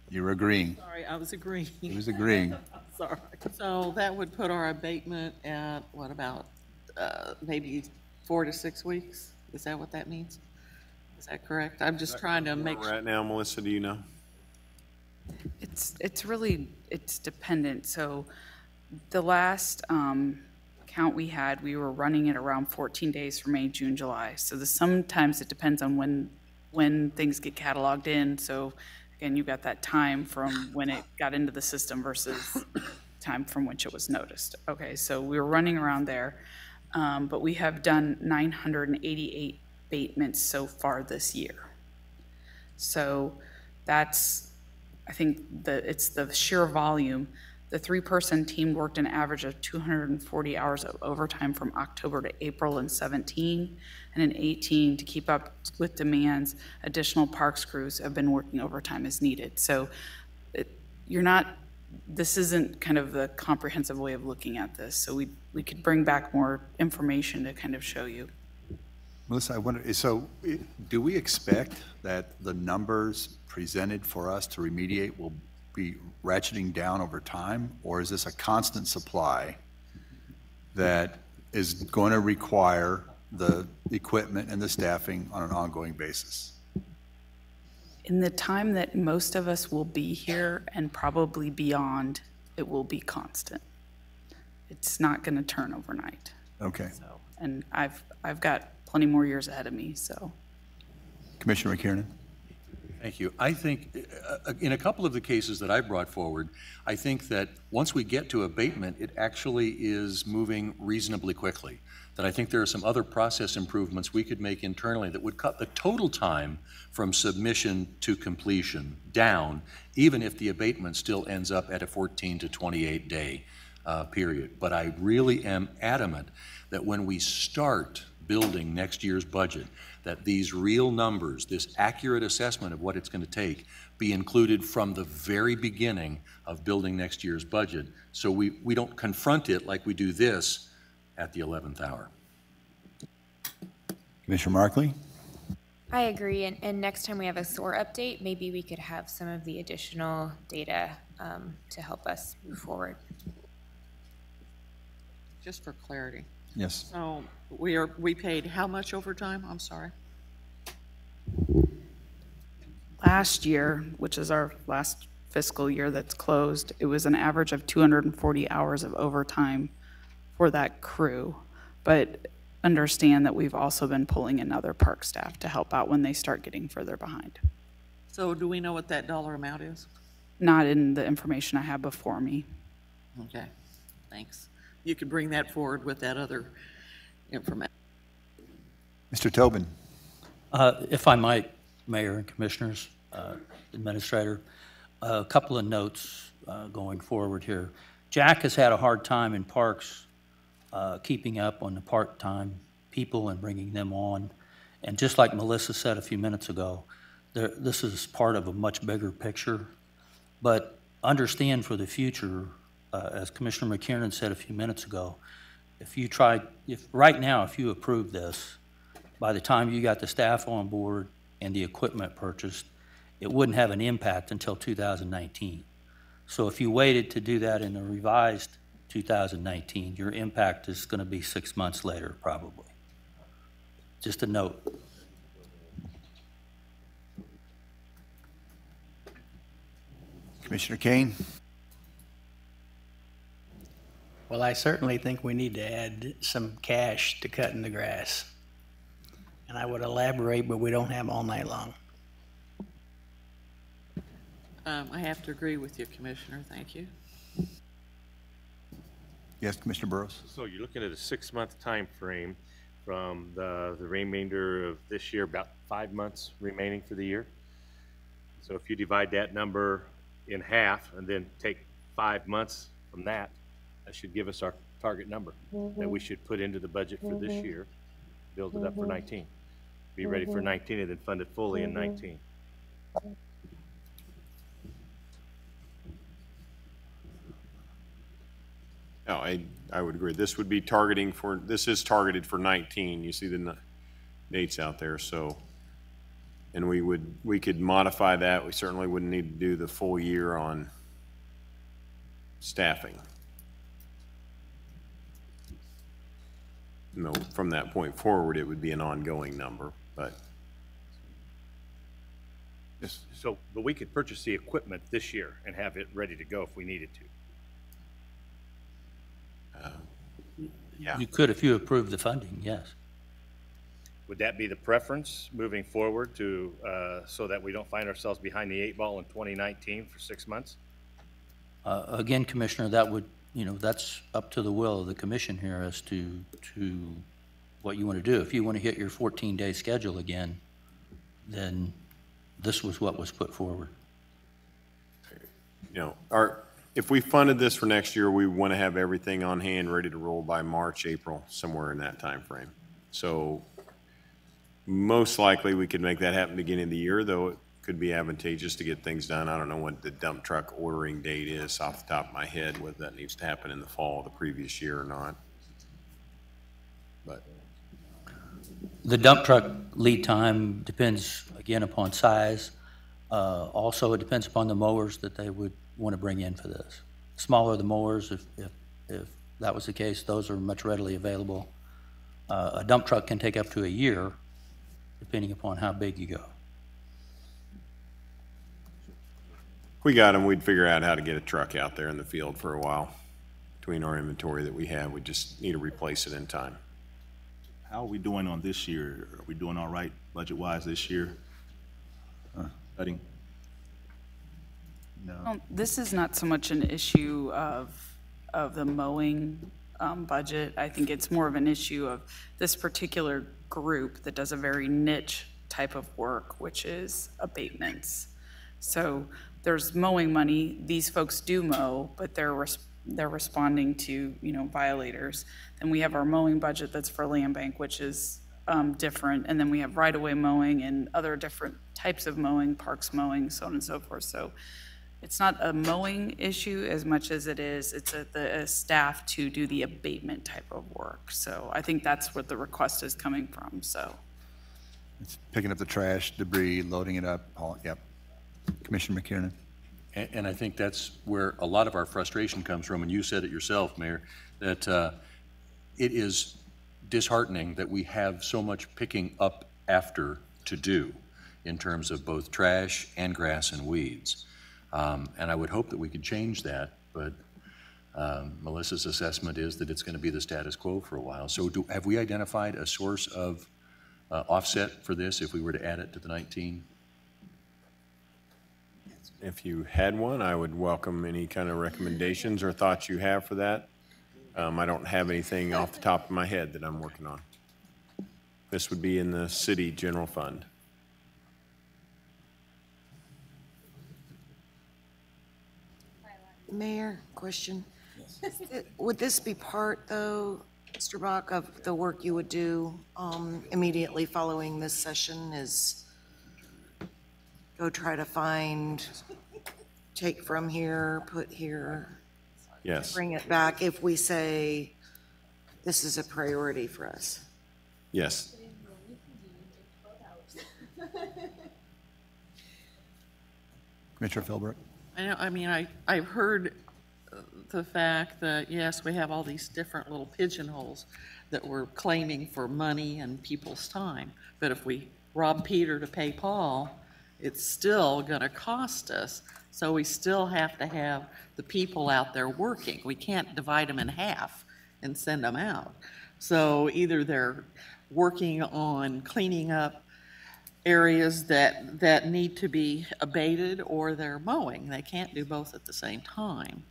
D: You were agreeing.
G: Sorry, I was agreeing.
D: He was agreeing.
G: Sorry. So that would put our abatement at, what about, maybe 4 to 6 weeks? Is that what that means? Is that correct? I'm just trying to make sure.
B: Right now, Melissa, do you know?
O: It's really, it's dependent. So the last count we had, we were running it around 14 days for May, June, July. So sometimes it depends on when things get cataloged in. So again, you got that time from when it got into the system versus time from which it was noticed. Okay, so we were running around there, but we have done 988 abatements so far this year. So that's, I think it's the sheer volume. The 3-person team worked an average of 240 hours of overtime from October to April in 17, and in 18, to keep up with demands, additional parks crews have been working overtime as needed. So you're not this isn't kind of the comprehensive way of looking at this. So we could bring back more information to kind of show you.
D: Melissa, I wonder, so do we expect that the numbers presented for us to remediate will be ratcheting down over time? Or is this a constant supply that is going to require the equipment and the staffing on an ongoing basis?
O: In the time that most of us will be here and probably beyond, it will be constant. It's not going to turn overnight.
D: Okay.
O: So, and I've got plenty more years ahead of me, so.
D: Commissioner McKiernan.
I: Thank you. I think in a couple of the cases that I brought forward, I think that once we get to abatement, it actually is moving reasonably quickly. That I think there are some other process improvements we could make internally that would cut the total time from submission to completion down, even if the abatement still ends up at a 14 to 28 day period. But I really am adamant that when we start building next year's budget, that these real numbers, this accurate assessment of what it's going to take, be included from the very beginning of building next year's budget, so we don't confront it like we do this at the 11th hour.
D: Commissioner Markley?
F: I agree, and next time we have a SOAR update, maybe we could have some of the additional data to help us move forward.
G: Just for clarity.
D: Yes.
G: So we paid how much overtime? I'm sorry.
O: Last year, which is our last fiscal year that's closed, it was an average of 240 hours of overtime for that crew. But understand that we've also been pulling in other park staff to help out when they start getting further behind.
G: So do we know what that dollar amount is?
O: Not in the information I have before me.
G: Okay, thanks. You could bring that forward with that other information.
D: Mr. Tobin.
P: If I might, Mayor and Commissioners, Administrator, a couple of notes going forward here. Jack has had a hard time in parks keeping up on the part-time people and bringing them on. And just like Melissa said a few minutes ago, this is part of a much bigger picture. But understand for the future, as Commissioner McKiernan said a few minutes ago, if right now, if you approve this, by the time you got the staff on board and the equipment purchased, it wouldn't have an impact until 2019. So if you waited to do that in the revised 2019, your impact is going to be 6 months later, probably. Just a note.
D: Commissioner Kane.
J: Well, I certainly think we need to add some cash to cutting the grass. And I would elaborate, but we don't have all night long.
G: I have to agree with you, Commissioner. Thank you.
D: Yes, Commissioner Burrows.
M: So you're looking at a 6-month time frame from the remainder of this year, about 5 months remaining for the year. So if you divide that number in half and then take 5 months from that, that should give us our target number that we should put into the budget for this year, build it up for 19. Be ready for 19 and then fund it fully in 19.
B: No, I would agree. This would be this is targeted for 19. You see the dates out there, so, and we could modify that. We certainly wouldn't need to do the full year on staffing. No, from that point forward, it would be an ongoing number, but.
M: So, but we could purchase the equipment this year and have it ready to go if we needed to.
B: Yeah.
P: You could if you approve the funding, yes.
M: Would that be the preference moving forward to, so that we don't find ourselves behind the 8 ball in 2019 for 6 months?
P: Again, Commissioner, that would, that's up to the will of the commission here as to what you want to do. If you want to hit your 14-day schedule again, then this was what was put forward.
B: If we funded this for next year, we want to have everything on hand, ready to roll by March, April, somewhere in that time frame. So most likely we could make that happen beginning of the year, though could be advantageous to get things done. I don't know what the dump truck ordering date is off the top of my head, whether that needs to happen in the fall of the previous year or not. But
P: The dump truck lead time depends, again, upon size. Also, it depends upon the mowers that they would want to bring in for this. Smaller the mowers, if that was the case, those are much readily available. A dump truck can take up to a year, depending upon how big you go.
B: if we got them, we'd figure out how to get a truck out there in the field for a while. Between our inventory that we have, we just need to replace it in time.
L: How are we doing on this year? Are we doing all right budget-wise this year? Cutting?
D: No.
O: This is not so much an issue of the mowing budget. I think it's more of an issue of this particular group that does a very niche type of work, which is abatements. So there's mowing money. These folks do mow, but they're responding to, violators. And we have our mowing budget that's for land bank, which is different. And then we have right-of-way mowing and other different types of mowing, parks mowing, so on and so forth. So it's not a mowing issue as much as it's the staff to do the abatement type of work. So I think that's what the request is coming from, so.
D: It's picking up the trash, debris, loading it up, yep. Commissioner McKiernan.
I: And I think that's where a lot of our frustration comes from, and you said it yourself, Mayor, that it is disheartening that we have so much picking up after to do in terms of both trash and grass and weeds. And I would hope that we could change that, but Melissa's assessment is that it's going to be the status quo for a while. So have we identified a source of offset for this if we were to add it to the 19?
B: If you had one, I would welcome any kind of recommendations or thoughts you have for that. I don't have anything off the top of my head that I'm working on. This would be in the city general fund.
H: Mayor, question. Would this be part, though, Mr. Bach, of the work you would do immediately following this session is go try to find, take from here, put here?
B: Yes.
H: Bring it back if we say this is a priority for us?
B: Yes.
D: Commissioner Philbrook.
G: I've heard the fact that, yes, we have all these different little pigeonholes that we're claiming for money and people's time. But if we rob Peter to pay Paul, it's still going to cost us. So we still have to have the people out there working. We can't divide them in half and send them out. So either they're working on cleaning up areas that need to be abated, or they're mowing. They can't do both at the same time.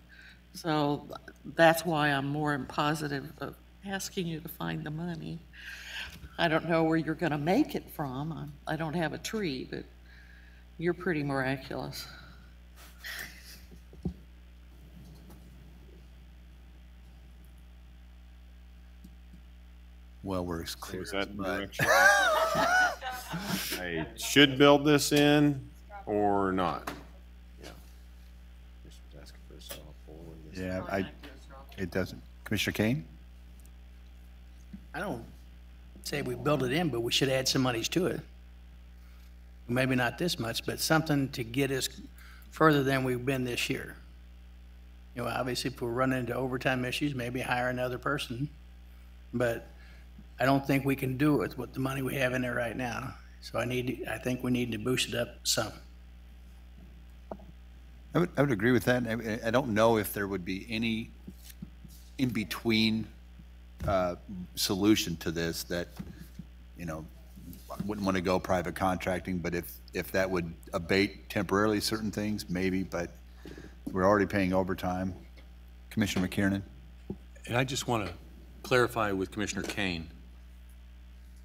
G: So that's why I'm more positive of asking you to find the money. I don't know where you're going to make it from. I don't have a tree, but you're pretty miraculous.
D: Well, we're as clear
B: as that
D: mud.
B: direction? I should build this in or not?
D: Yeah, it doesn't. Commissioner Kane?
J: I don't say we build it in, but we should add some monies to it. Maybe not this much, but something to get us further than we've been this year. Obviously, if we're running into overtime issues, maybe hire another person. But I don't think we can do it with the money we have in there right now. So I think we need to boost it up some.
D: I would agree with that. I don't know if there would be any in-between solution to this that, wouldn't want to go private contracting, but if that would abate temporarily certain things, maybe, but we're already paying overtime. Commissioner McKiernan?
I: And I just want to clarify with Commissioner Kane.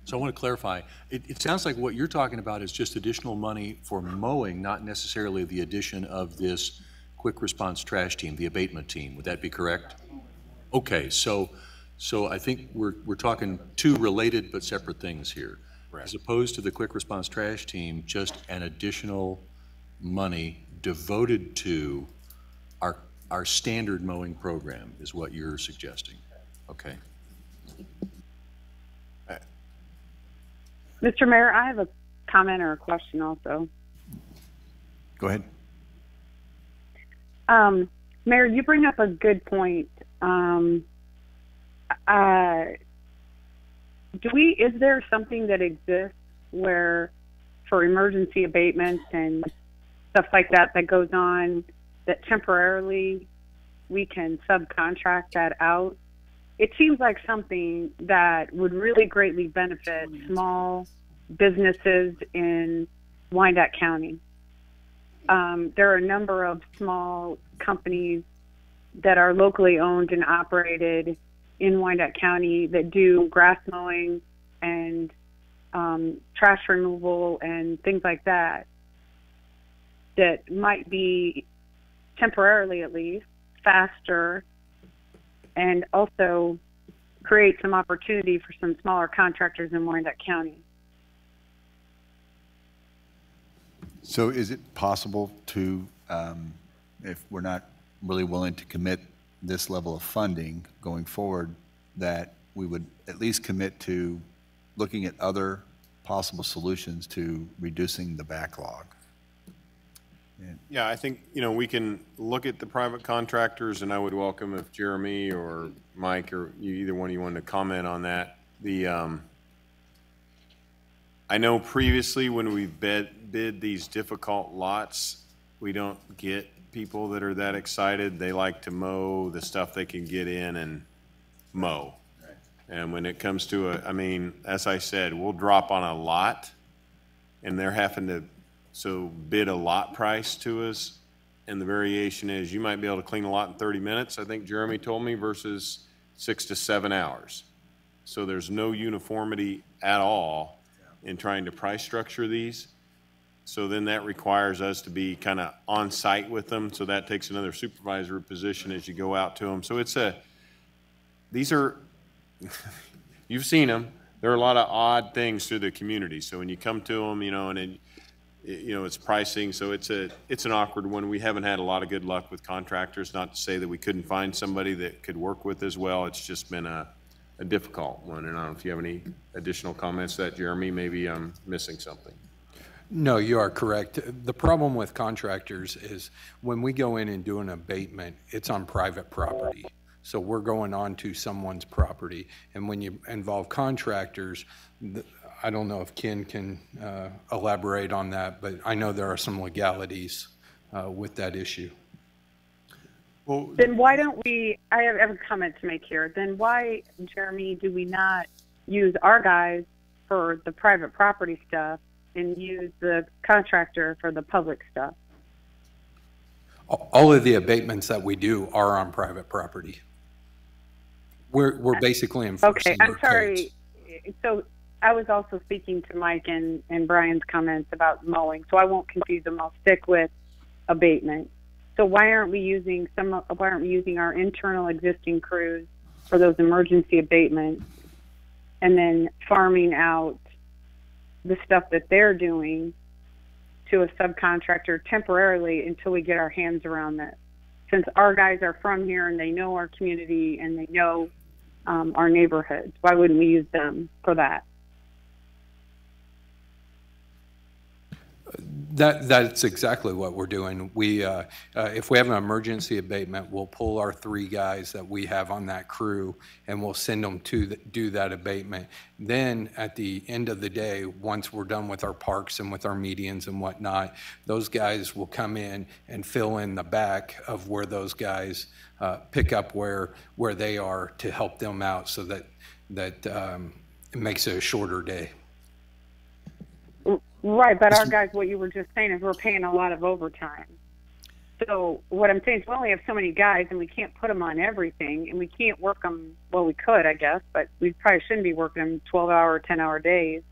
I: So I want to clarify, it sounds like what you're talking about is just additional money for mowing, not necessarily the addition of this quick response trash team, the abatement team. Would that be correct? Okay, so I think we're talking two related but separate things here. as opposed to the quick response trash team, just an additional money devoted to our standard mowing program is what you're suggesting. Okay.
E: Mr. Mayor, I have a comment or a question also.
D: Go ahead.
E: Mayor, you bring up a good point. Is there something that exists where, for emergency abatements and stuff like that goes on, that temporarily we can subcontract that out? It seems like something that would really greatly benefit small businesses in Wyandotte County. There are a number of small companies that are locally owned and operated in Wyandotte County that do grass mowing and trash removal and things like that, that might be temporarily at least faster and also create some opportunity for some smaller contractors in Wyandotte County.
D: So is it possible to, if we're not really willing to commit this level of funding going forward, that we would at least commit to looking at other possible solutions to reducing the backlog?
B: Yeah, I think, we can look at the private contractors, and I would welcome if Jeremy or Mike or either one of you wanted to comment on that. I know previously when we bid these difficult lots, we don't get people that are that excited. They like to mow the stuff they can get in and mow. Right. And when it comes to as I said, we'll drop on a lot, and they're having to bid a lot price to us, and the variation is you might be able to clean a lot in 30 minutes, I think Jeremy told me, versus 6 to 7 hours. So there's no uniformity at all in trying to price structure these. So then that requires us to be kind of on site with them. So that takes another supervisor position as you go out to them. So these are, you've seen them. There are a lot of odd things through the community. So when you come to them, and it's pricing. So it's an awkward one. We haven't had a lot of good luck with contractors. Not to say that we couldn't find somebody that could work with as well. It's just been a difficult one. And I don't know if you have any additional comments to that, Jeremy. Maybe I'm missing something.
Q: No, you are correct. The problem with contractors is when we go in and do an abatement, it's on private property. So we're going on to someone's property. And when you involve contractors, I don't know if Ken can elaborate on that, but I know there are some legalities with that issue.
E: Well, then why don't we, I have a comment to make here, then why, Jeremy, do we not use our guys for the private property stuff and use the contractor for the public stuff?
Q: All of the abatements that we do are on private property. We're basically enforcing
E: Okay, I'm sorry. So I was also speaking to Mike and Brian's comments about mowing, so I won't confuse them. I'll stick with abatement. So why aren't we using our internal existing crews for those emergency abatements, and then farming out the stuff that they're doing to a subcontractor temporarily until we get our hands around this? Since our guys are from here and they know our community and they know our neighborhoods, why wouldn't we use them for that?
Q: That's exactly what we're doing. We, if we have an emergency abatement, we'll pull our 3 guys that we have on that crew and we'll send them to do that abatement. Then at the end of the day, once we're done with our parks and with our medians and whatnot, those guys will come in and fill in the back of where those guys pick up where they are to help them out, so that it makes it a shorter day.
E: Right, but our guys, what you were just saying is we're paying a lot of overtime. So what I'm saying is we only have so many guys, and we can't put them on everything, and we can't work them, well, we could, I guess, but we probably shouldn't be working them 12-hour, 10-hour days.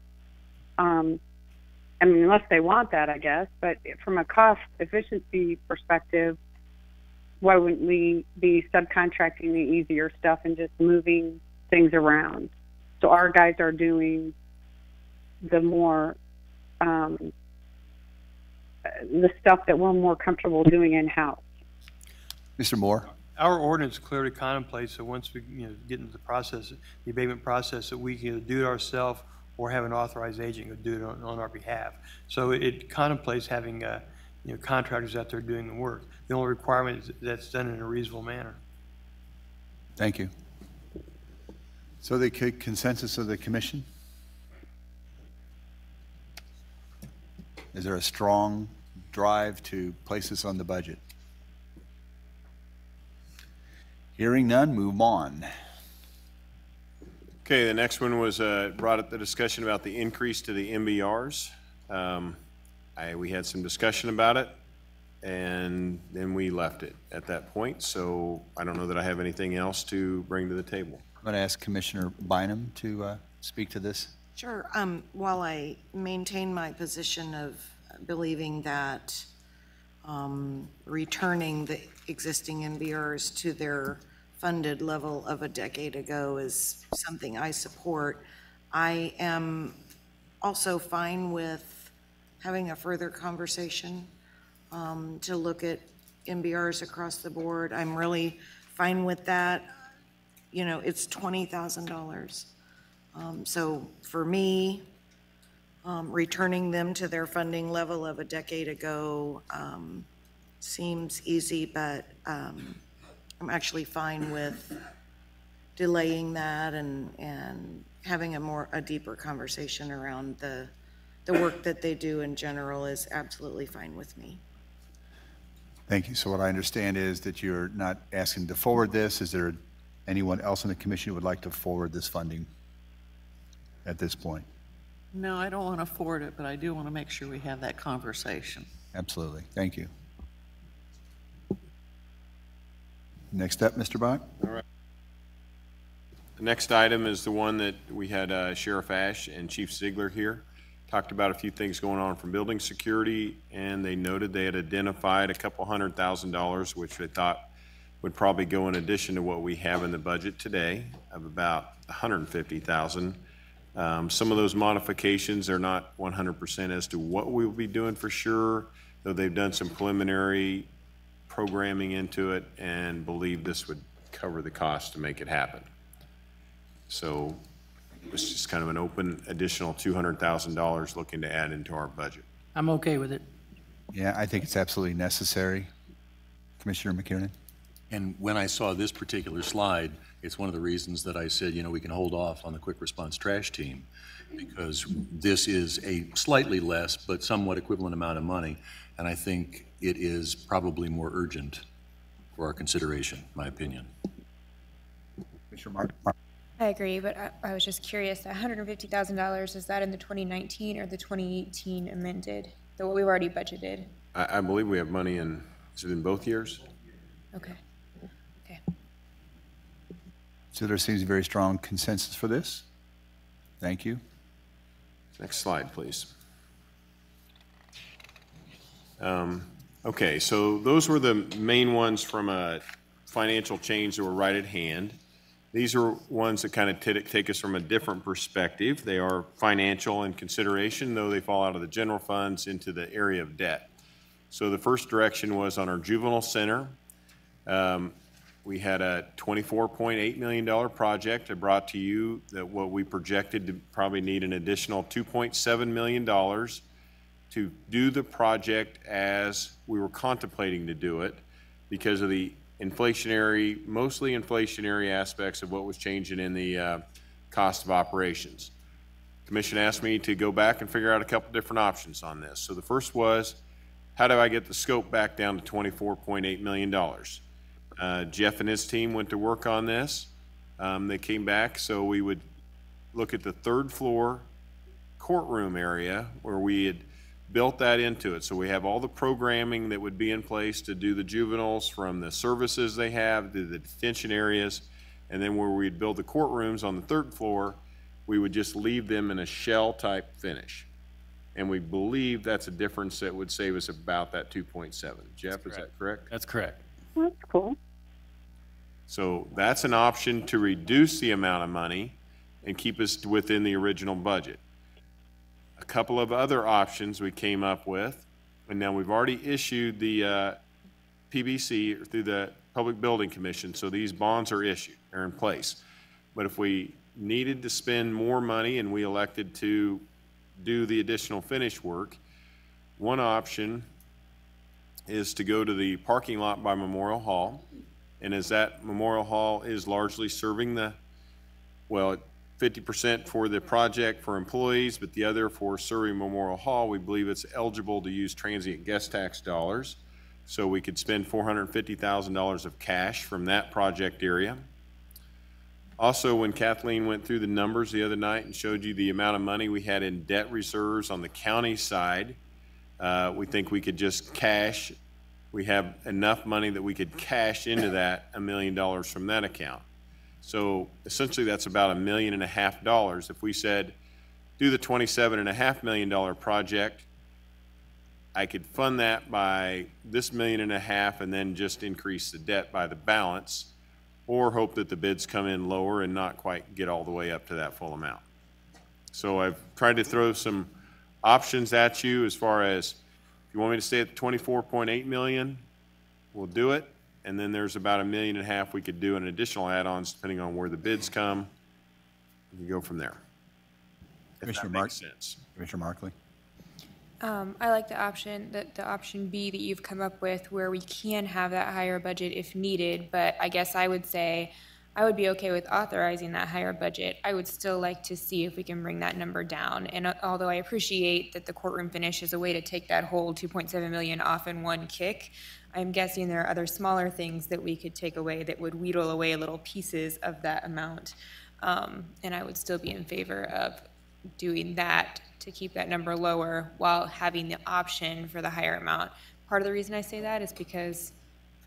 E: Unless they want that, I guess. But from a cost efficiency perspective, why wouldn't we be subcontracting the easier stuff and just moving things around? So our guys are doing the more the stuff that we're more comfortable doing in-house.
D: Mr. Moore?
R: Our ordinance clearly contemplates that once we get into the process, the abatement process, that we can either do it ourselves or have an authorized agent who do it on our behalf. So it contemplates having contractors out there doing the work. The only requirement is that's done in a reasonable manner.
D: Thank you. So the consensus of the commission? Is there a strong drive to place this on the budget? Hearing none, move on.
B: Okay, the next one was brought up the discussion about the increase to the MBRs. We had some discussion about it, and then we left it at that point. So I don't know that I have anything else to bring to the table.
D: I'm going to ask Commissioner Bynum to speak to this.
H: Sure. While I maintain my position of believing that returning the existing MBRs to their funded level of a decade ago is something I support, I am also fine with having a further conversation to look at MBRs across the board. I'm really fine with that. It's $20,000. So for me, returning them to their funding level of a decade ago seems easy, but I'm actually fine with delaying that and having a deeper conversation around the work that they do in general is absolutely fine with me.
D: Thank you. So what I understand is that you're not asking to forward this. Is there anyone else in the commission who would like to forward this funding at this point?
G: No, I don't want to forward it, but I do want to make sure we have that conversation.
D: Absolutely. Thank you. Next up, Mr. Bach.
B: All right. The next item is the one that we had Sheriff Ash and Chief Ziegler here. Talked about a few things going on from building security, and they noted they had identified a couple $100,000, which they thought would probably go in addition to what we have in the budget today of about $150,000. Some of those modifications are not 100% as to what we will be doing for sure, though they've done some preliminary programming into it and believe this would cover the cost to make it happen. So it's just kind of an open additional $200,000 looking to add into our budget.
J: I'm okay with it.
D: Yeah, I think it's absolutely necessary. Commissioner McKiernan?
I: And when I saw this particular slide, it's one of the reasons that I said, we can hold off on the quick response trash team, because this is a slightly less but somewhat equivalent amount of money, and I think it is probably more urgent for our consideration, in my opinion.
D: Commissioner Mark?
F: I agree, but I was just curious, that $150,000, is that in the 2019 or the 2018 amended, what we've already budgeted?
B: I believe we have money in, is it in both years?
F: Okay.
D: So there seems very strong consensus for this. Thank you.
B: Next slide, please. Okay, so those were the main ones from a financial change that were right at hand. These are ones that kind of take us from a different perspective. They are financial in consideration, though they fall out of the general funds into the area of debt. So the first direction was on our juvenile center. We had a $24.8 million project. I brought to you that what we projected to probably need an additional $2.7 million to do the project as we were contemplating to do it because of the inflationary, mostly inflationary aspects of what was changing in the cost of operations. The Commission asked me to go back and figure out a couple different options on this. So the first was, how do I get the scope back down to $24.8 million? Jeff and his team went to work on this. They came back, so we would look at the third floor courtroom area where we had built that into it. So we have all the programming that would be in place to do the juveniles, from the services they have to the detention areas, and then where we'd build the courtrooms on the third floor, we would just leave them in a shell type finish. And we believe that's a difference that would save us about that 2.7. Jeff, is that correct?
S: That's correct.
E: That's cool.
B: So that's an option to reduce the amount of money and keep us within the original budget. a couple of other options we came up with, and now we've already issued the PBC through the Public Building Commission, so these bonds are issued, they're in place. But if we needed to spend more money and we elected to do the additional finish work, one option is to go to the parking lot by Memorial Hall. And as that Memorial Hall is largely serving the, well, 50% for the project for employees, but the other for serving Memorial Hall, we believe it's eligible to use transient guest tax dollars. So we could spend $450,000 of cash from that project area. Also, when Kathleen went through the numbers the other night and showed you the amount of money we had in debt reserves on the county side, we think we could just cash. We have enough money that we could cash into that $1 million from that account. So essentially that's about $1.5 million. If we said, do the $27.5 million project, I could fund that by this $1.5 million and then just increase the debt by the balance, or hope that the bids come in lower and not quite get all the way up to that full amount. So I've tried to throw some options at you as far as, if you want me to stay at the 24.8 million, we'll do it. And then there's about $1.5 million we could do in additional add-ons depending on where the bids come. We can go from there.
D: Commissioner Markley.
F: I like the option B that you've come up with, where we can have that higher budget if needed, but I guess I would say I would be okay with authorizing that higher budget. I would still like to see if we can bring that number down. And although I appreciate that the courtroom finish is a way to take that whole $2.7 million off in one kick, I'm guessing there are other smaller things that we could take away that would wheedle away little pieces of that amount. And I would still be in favor of doing that to keep that number lower while having the option for the higher amount. Part of the reason I say that is because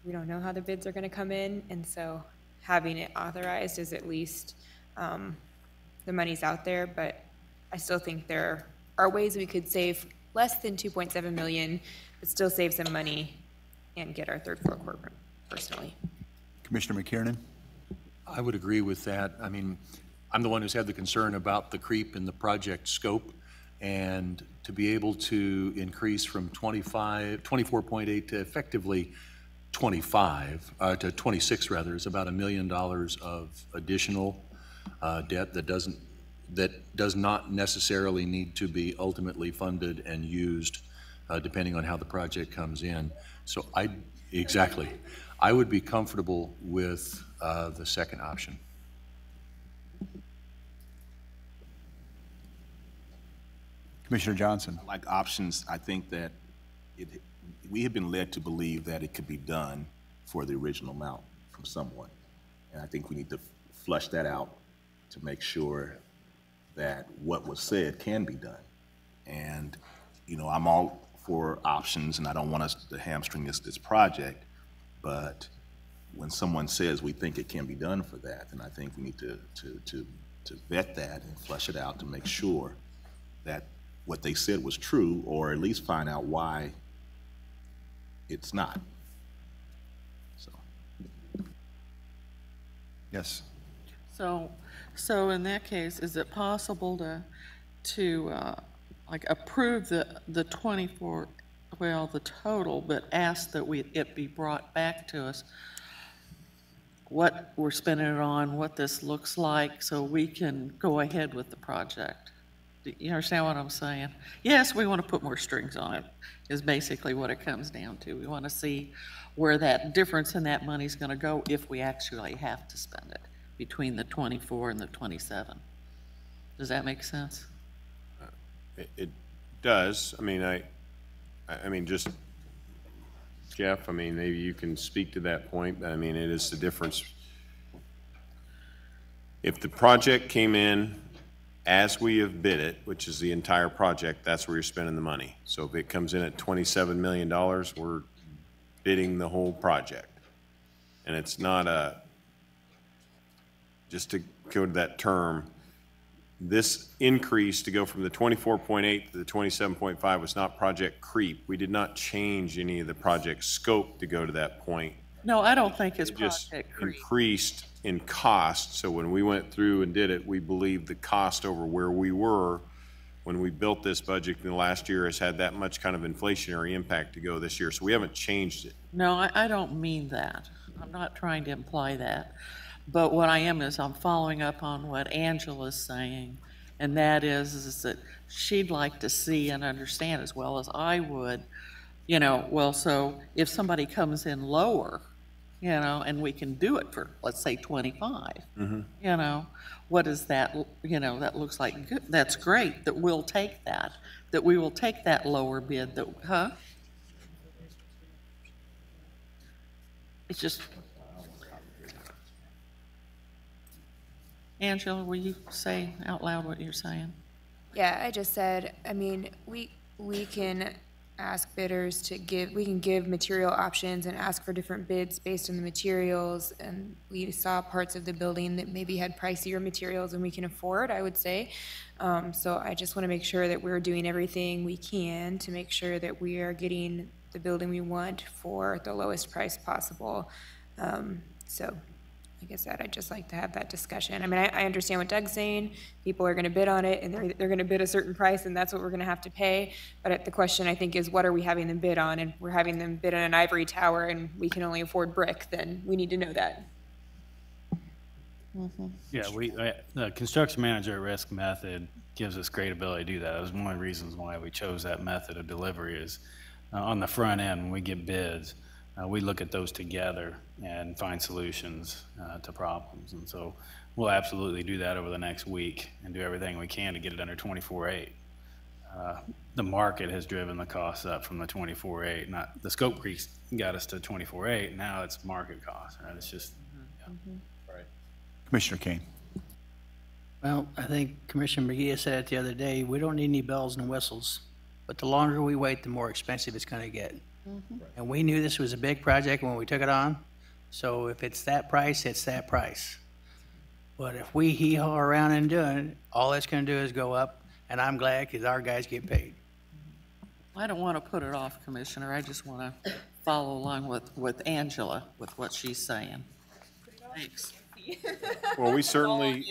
F: we don't know how the bids are going to come in, and so having it authorized is at least the money's out there, but I still think there are ways we could save less than $2.7 million, but still save some money and get our third floor courtroom, personally.
D: Commissioner McKiernan?
I: I would agree with that. I mean, I'm the one who's had the concern about the creep in the project scope, and to be able to increase from 24.8 to effectively 25, to 26 rather, is about $1 million of additional debt that does not necessarily need to be ultimately funded and used depending on how the project comes in. So I would be comfortable with the second option.
D: Commissioner Johnson.
L: Like options, I think that we have been led to believe that it could be done for the original amount from someone. And I think we need to flush that out to make sure that what was said can be done. And, you know, I'm all for options, and I don't want us to hamstring this project, but when someone says we think it can be done for that, then I think we need to vet that and flush it out to make sure that what they said was true, or at least find out why it's not. So.
D: Yes.
G: So in that case, is it possible to like approve the 24, well, the total, but ask that it be brought back to us, what we're spending it on, what this looks like, so we can go ahead with the project? Do you understand what I'm saying? Yes, we want to put more strings on it, is basically what it comes down to. We want to see where that difference in that money is going to go if we actually have to spend it between the 24 and the 27. Does that make sense?
B: It does. I mean, I mean, just Jeff, I mean, maybe you can speak to that point, but I mean, it is the difference. If the project came in as we have bid it, which is the entire project, that's where you're spending the money. So if it comes in at $27 million, we're bidding the whole project. And it's not just to go to that term, this increase to go from the 24.8 to the 27.5 was not project creep. We did not change any of the project scope to go to that point.
G: No, I don't think it's
B: just
G: project creep.
B: Increased in cost. So when we went through and did it, we believed the cost over where we were when we built this budget in the last year has had that much kind of inflationary impact to go this year. So we haven't changed it.
G: No, I don't mean that. I'm not trying to imply that. But what I am is I'm following up on what Angela's saying, and that is that she'd like to see and understand as well as I would, you know, well, so if somebody comes in lower, you know, and we can do it for, let's say, 25, you know, what is that, you know, that looks like good. That's great that we'll take that, that we will take that lower bid, that, huh? It's just, Angela, will you say out loud what you're saying?
F: Yeah, I just said, I mean, we can ask bidders to we can give material options and ask for different bids based on the materials, and we saw parts of the building that maybe had pricier materials than we can afford, I would say. So I just want to make sure that we're doing everything we can to make sure that we are getting the building we want for the lowest price possible. So like I said, I'd just like to have that discussion. I mean, I understand what Doug's saying. People are going to bid on it, and they're going to bid a certain price, and that's what we're going to have to pay. But the question, I think, is what are we having them bid on? And we're having them bid on an ivory tower, and we can only afford brick, then we need to know that.
S: Yeah, the construction manager at risk method gives us great ability to do that. That was one of the reasons why we chose that method of delivery is on the front end, when we get bids, we look at those together and find solutions to problems. And so we'll absolutely do that over the next week and do everything we can to get it under 24.8. The market has driven the costs up from the 24.8. Not the scope creeks got us to 24.8. Now it's market cost. Right? It's just
D: right. Commissioner Kane.
J: Well, I think Commissioner McGee said it the other day, we don't need any bells and whistles, but the longer we wait, the more expensive it's going to get. And we knew this was a big project when we took it on, so if it's that price, it's that price. But if we hee-haw around and do it, all it's going to do is go up, and I'm glad because our guys get paid.
G: I don't want to put it off, Commissioner. I just want to follow along with Angela, with what she's saying. Thanks.
B: Well, we certainly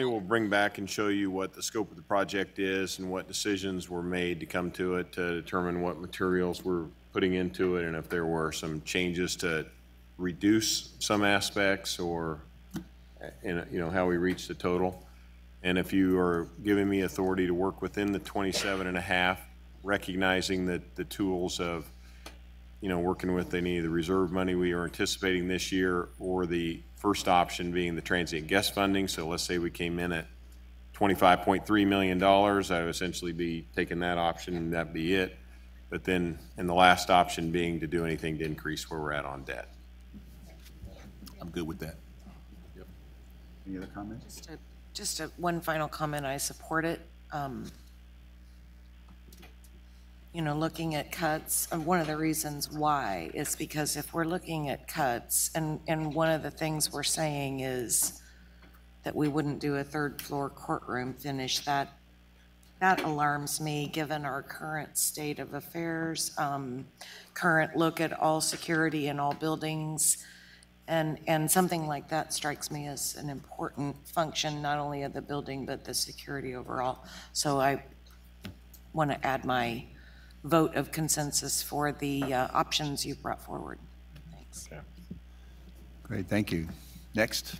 B: will bring back and show you what the scope of the project is and what decisions were made to come to it to determine what materials we're putting into it and if there were some changes to reduce some aspects or you know how we reach the total. And if you are giving me authority to work within the 27.5, recognizing that the tools of working with any of the reserve money we are anticipating this year, or the first option being the transient guest funding. So let's say we came in at $25.3 million, I would essentially be taking that option and that'd be it. But then, and the last option being to do anything to increase where we're at on debt.
L: I'm good with that.
D: Yep. Any other comments?
H: Just one final comment. I support it. Looking at cuts, one of the reasons why is because if we're looking at cuts, and one of the things we're saying is that we wouldn't do a third floor courtroom finish, that alarms me given our current state of affairs, current look at all security in all buildings, and something like that strikes me as an important function, not only of the building, but the security overall. So I want to add my vote of consensus for the options you brought forward. Thanks.
B: Okay.
D: Great, thank you. Next.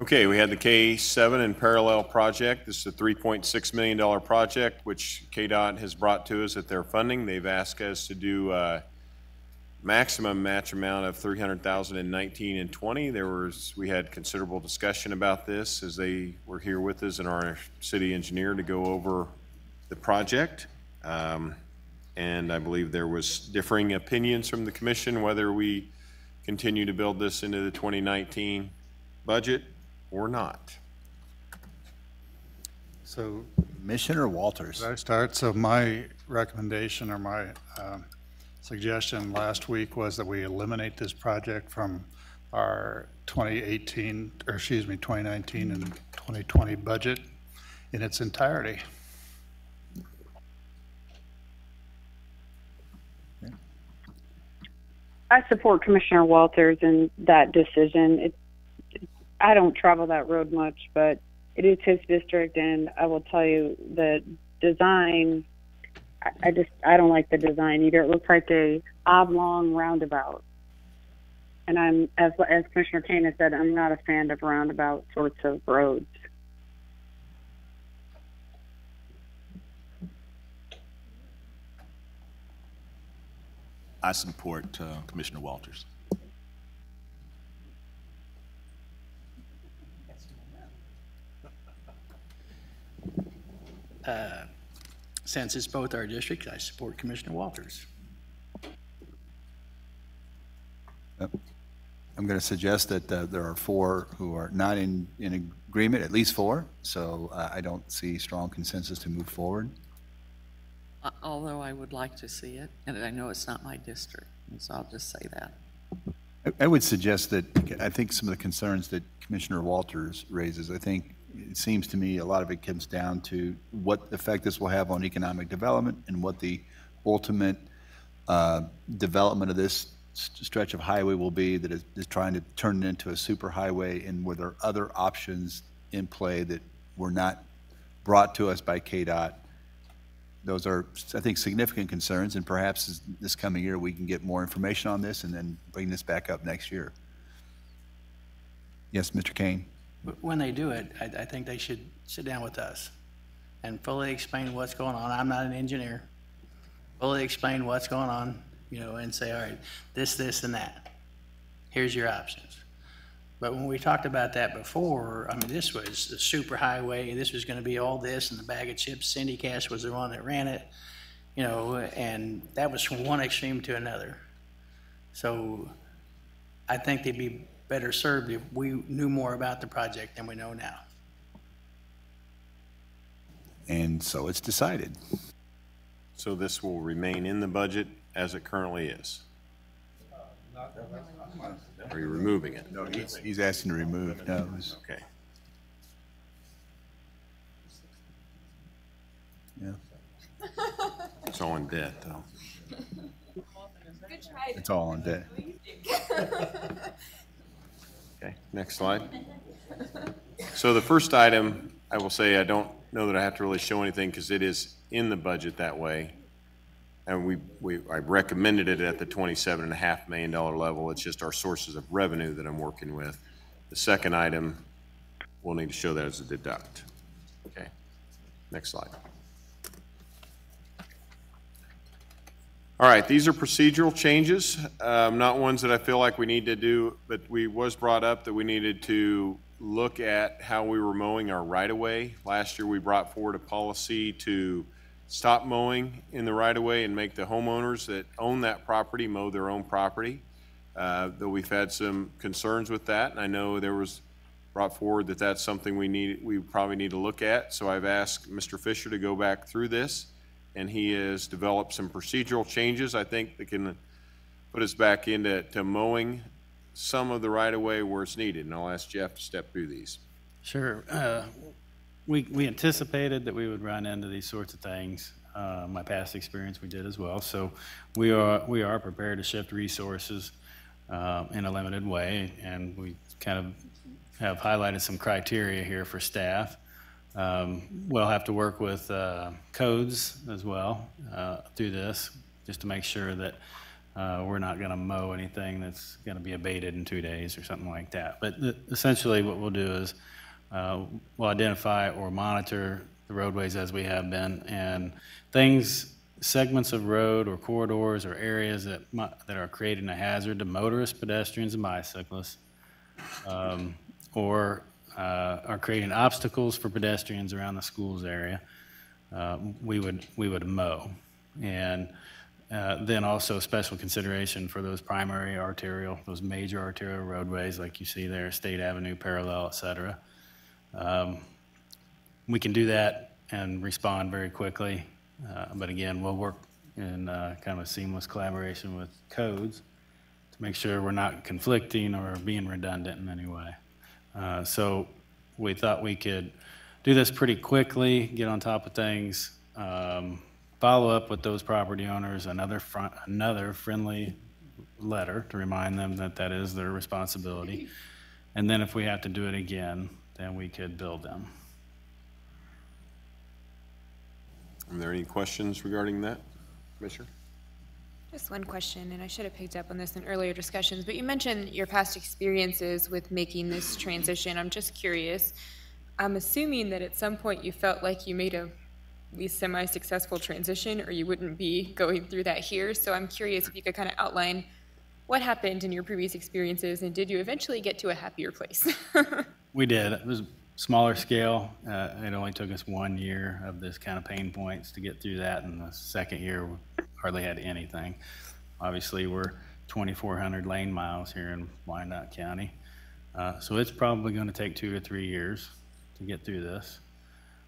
B: Okay, we had the K7 in parallel project. This is a $3.6 million project, which KDOT has brought to us at their funding. They've asked us to do a maximum match amount of $300,000 in 19 and 20. We had considerable discussion about this as they were here with us and our city engineer to go over the project. And I believe there was differing opinions from the commission whether we continue to build this into the 2019 budget or not.
T: So,
D: Commissioner Walters.
T: Should I start? So my recommendation or my suggestion last week was that we eliminate this project from our 2019 and 2020 budget in its entirety.
E: I support Commissioner Walters in that decision. I don't travel that road much, but it is his district, and I will tell you the design, I don't like the design either. It looks like a oblong roundabout. And I'm, as Commissioner Kane has said, I'm not a fan of roundabout sorts of roads.
L: I support Commissioner Walters.
J: Since it's both our districts, I support Commissioner Walters.
D: I'm going to suggest that there are 4 who are not in agreement, at least 4, so I don't see strong consensus to move forward.
G: Although I would like to see it, and I know it's not my district, and so I'll just say that.
D: I would suggest that, I think some of the concerns that Commissioner Walters raises, I think it seems to me a lot of it comes down to what effect this will have on economic development and what the ultimate development of this stretch of highway will be that is trying to turn it into a super highway, and were there other options in play that were not brought to us by KDOT. Those are, I think, significant concerns, and perhaps this coming year we can get more information on this and then bring this back up next year. Yes, Mr. Kane.
J: When they do it, I think they should sit down with us and fully explain what's going on. I'm not an engineer. Fully explain what's going on, you know, and say, all right, this, and that. Here's your options. But when we talked about that before, I mean, this was the super highway, this was going to be all this and the bag of chips. Cindy Cash was the one that ran it, you know, and that was from one extreme to another. So I think they'd be better served if we knew more about the project than we know now.
D: And so it's decided.
B: So this will remain in the budget as it currently is? Are you removing it?
D: No, he's asking to remove. No.
B: Okay.
D: Yeah.
B: It's all in debt, though.
F: Good try.
D: It's all in debt.
B: Okay, next slide. So the first item, I will say I don't know that I have to really show anything because it is in the budget that way. And I recommended it at the $27.5 million level. It's just our sources of revenue that I'm working with. The second item, we'll need to show that as a deduct. Okay, next slide. All right, these are procedural changes, not ones that I feel like we need to do, but we was brought up that we needed to look at how we were mowing our right-of-way. Last year, we brought forward a policy to stop mowing in the right-of-way and make the homeowners that own that property mow their own property. Though we've had some concerns with that, and I know there was brought forward that that's something we probably need to look at. So I've asked Mr. Fisher to go back through this, and he has developed some procedural changes, I think, that can put us back into mowing some of the right-of-way where it's needed. And I'll ask Jeff to step through these.
S: Sure. We anticipated that we would run into these sorts of things. My past experience, we did as well. So we are prepared to shift resources in a limited way, and we kind of have highlighted some criteria here for staff. We'll have to work with codes as well through this, just to make sure that we're not going to mow anything that's going to be abated in 2 days or something like that. But essentially what we'll do is we'll identify or monitor the roadways as we have been, and segments of road or corridors or areas that are creating a hazard to motorists, pedestrians, and bicyclists, or are creating obstacles for pedestrians around the schools area, we would mow. And then also special consideration for those primary arterial, those major arterial roadways like you see there, State Avenue, Parallel, et cetera. We can do that and respond very quickly, but again, we'll work in kind of a seamless collaboration with codes to make sure we're not conflicting or being redundant in any way. So we thought we could do this pretty quickly, get on top of things, follow up with those property owners, another friendly letter to remind them that that is their responsibility. And then if we have to do it again, then we could build them.
B: Are there any questions regarding that, Commissioner?
F: Just one question, and I should have picked up on this in earlier discussions, but you mentioned your past experiences with making this transition. I'm just curious. I'm assuming that at some point you felt like you made a at least semi-successful transition, or you wouldn't be going through that here. So I'm curious if you could kind of outline what happened in your previous experiences, and did you eventually get to a happier place?
S: We did. It was smaller scale. It only took us 1 year of this kind of pain points to get through that, and the second year we hardly had anything. Obviously, we're 2,400 lane miles here in Wyandotte County, so it's probably going to take 2 to 3 years to get through this.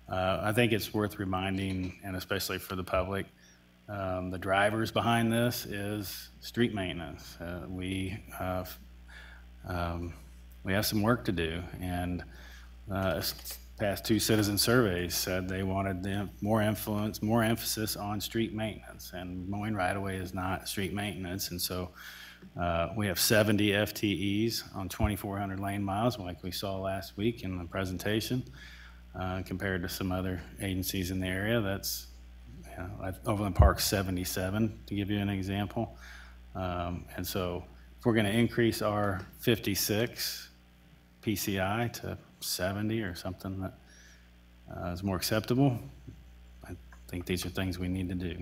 S: I think it's worth reminding, and especially for the public, the drivers behind this is street maintenance. We have some work to do, and past 2 citizen surveys said they wanted more emphasis on street maintenance, and mowing right-of-way is not street maintenance. And so we have 70 FTEs on 2,400 lane miles, like we saw last week in the presentation, compared to some other agencies in the area. That's Overland Park 77, to give you an example. And so if we're going to increase our 56 PCI to 70 or something that is more acceptable, I think these are things we need to do.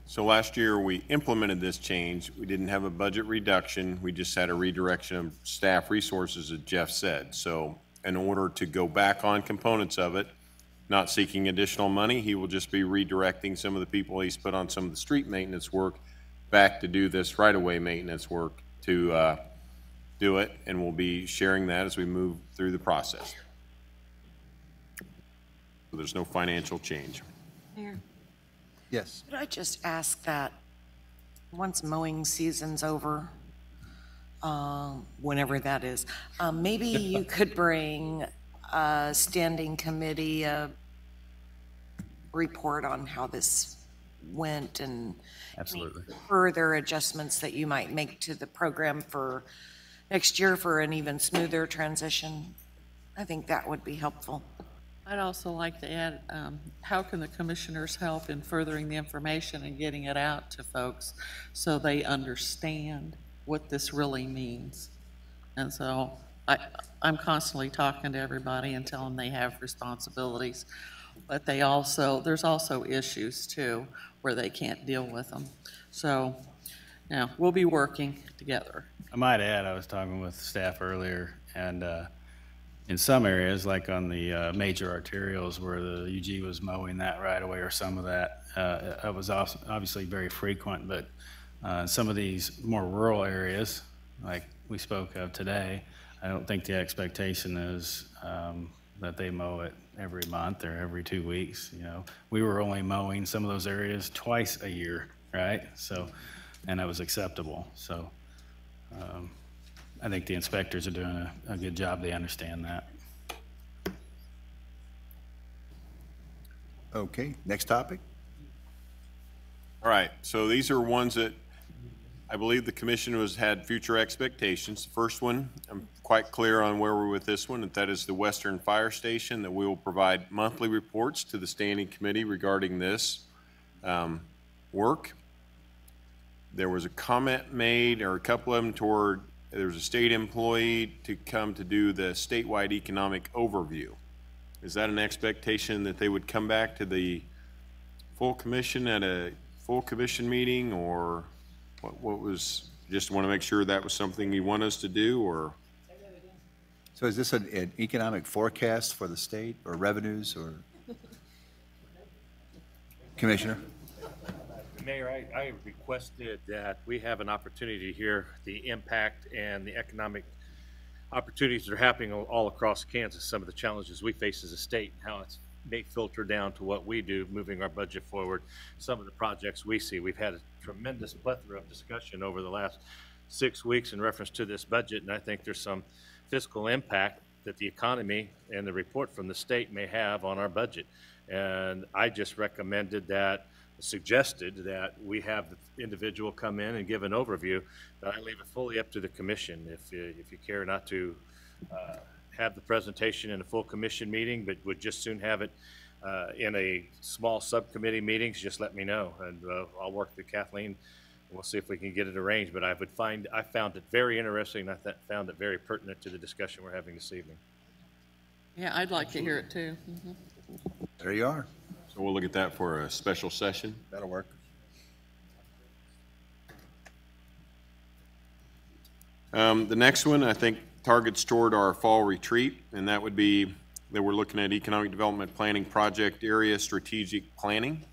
B: So last year we implemented this change. We didn't have a budget reduction. We just had a redirection of staff resources, as Jeff said. So in order to go back on components of it, not seeking additional money, he will just be redirecting some of the people he's put on some of the street maintenance work back to do this right-of-way maintenance work to do it, and we'll be sharing that as we move through the process. So there's no financial change.
H: Mayor?
D: Yes.
H: Could I just ask that once mowing season's over, whenever that is, maybe you could bring a standing committee report on how this went and
S: absolutely
H: further adjustments that you might make to the program for next year for an even smoother transition. I think that would be helpful.
G: I'd also like to add, how can the commissioners help in furthering the information and getting it out to folks so they understand what this really means? And so I'm constantly talking to everybody and telling them they have responsibilities, but there's also issues too where they can't deal with them. So now we'll be working together.
S: I might add, I was talking with staff earlier, and in some areas, like on the major arterials where the UG was mowing that right away, or some of that, it was obviously very frequent, but some of these more rural areas, like we spoke of today, I don't think the expectation is that they mow it every month or every 2 weeks. You know, we were only mowing some of those areas twice a year, right? So, and that was acceptable. So I think the inspectors are doing a good job. They understand that.
D: Okay, next topic.
B: All right, so these are ones that I believe the commission had future expectations. The first one, I'm quite clear on where we're with this one, and that is the Western Fire Station, that we will provide monthly reports to the standing committee regarding this work. There was a comment made, or a couple of them, toward there was a state employee to come to do the statewide economic overview. Is that an expectation that they would come back to the full commission at a full commission meeting, or what was, just want to make sure that was something you want us to do, or?
D: So is this an economic forecast for the state, or revenues, or? Commissioner?
M: Mayor, I requested that we have an opportunity to hear the impact and the economic opportunities that are happening all across Kansas, some of the challenges we face as a state, and how it's may filter down to what we do, moving our budget forward, some of the projects we see. We've had a tremendous plethora of discussion over the last 6 weeks in reference to this budget, and I think there's some fiscal impact that the economy and the report from the state may have on our budget. And I just suggested that we have the individual come in and give an overview, but I leave it fully up to the commission. If you care not to have the presentation in a full commission meeting, but would just soon have it in a small subcommittee meetings, just let me know, and I'll work with Kathleen, and we'll see if we can get it arranged. But I found it very interesting, and I found it very pertinent to the discussion we're having this evening.
G: Yeah, I'd like to hear it too.
D: There you are.
B: So we'll look at that for a special session.
D: That'll work.
B: The next one, I think, targets toward our fall retreat, and that would be that we're looking at economic development planning project area strategic planning.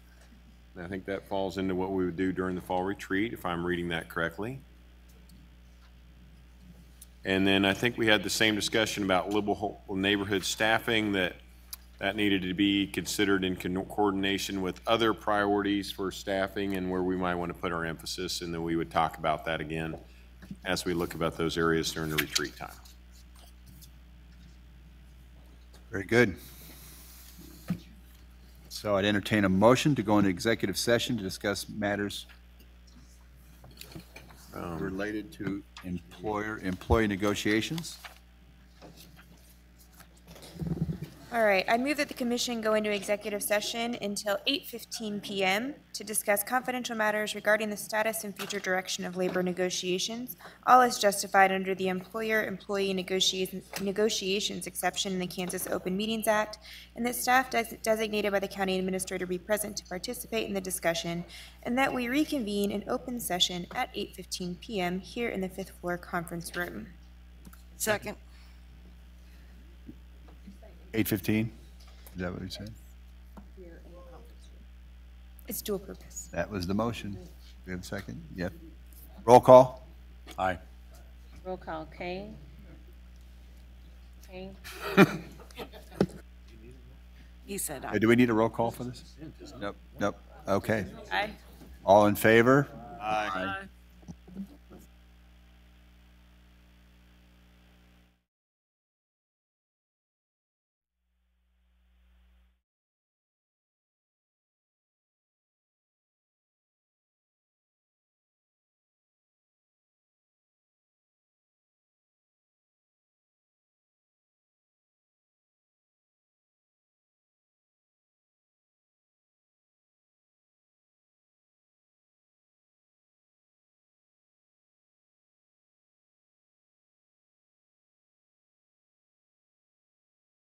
B: And I think that falls into what we would do during the fall retreat, if I'm reading that correctly. And then I think we had the same discussion about livable neighborhood staffing, that needed to be considered in coordination with other priorities for staffing and where we might want to put our emphasis, and then we would talk about that again as we look about those areas during the retreat time.
D: Very good. So I'd entertain a motion to go into executive session to discuss matters related to employee negotiations.
F: All right, I move that the commission go into executive session until 8:15 p.m. to discuss confidential matters regarding the status and future direction of labor negotiations, all as justified under the employer-employee negotiations exception in the Kansas Open Meetings Act, and that staff designated by the county administrator be present to participate in the discussion, and that we reconvene in open session at 8:15 p.m. here in the 5th floor conference room.
H: Second.
D: 8:15? Is that what he said?
F: It's dual purpose.
D: That was the motion. We have a second? Yep. Roll call?
I: Aye.
U: Roll call, Kane? Kane?
H: He said aye.
D: Do we need a roll call for this? Nope. Nope. Okay.
U: Aye.
D: All in favor?
B: Aye.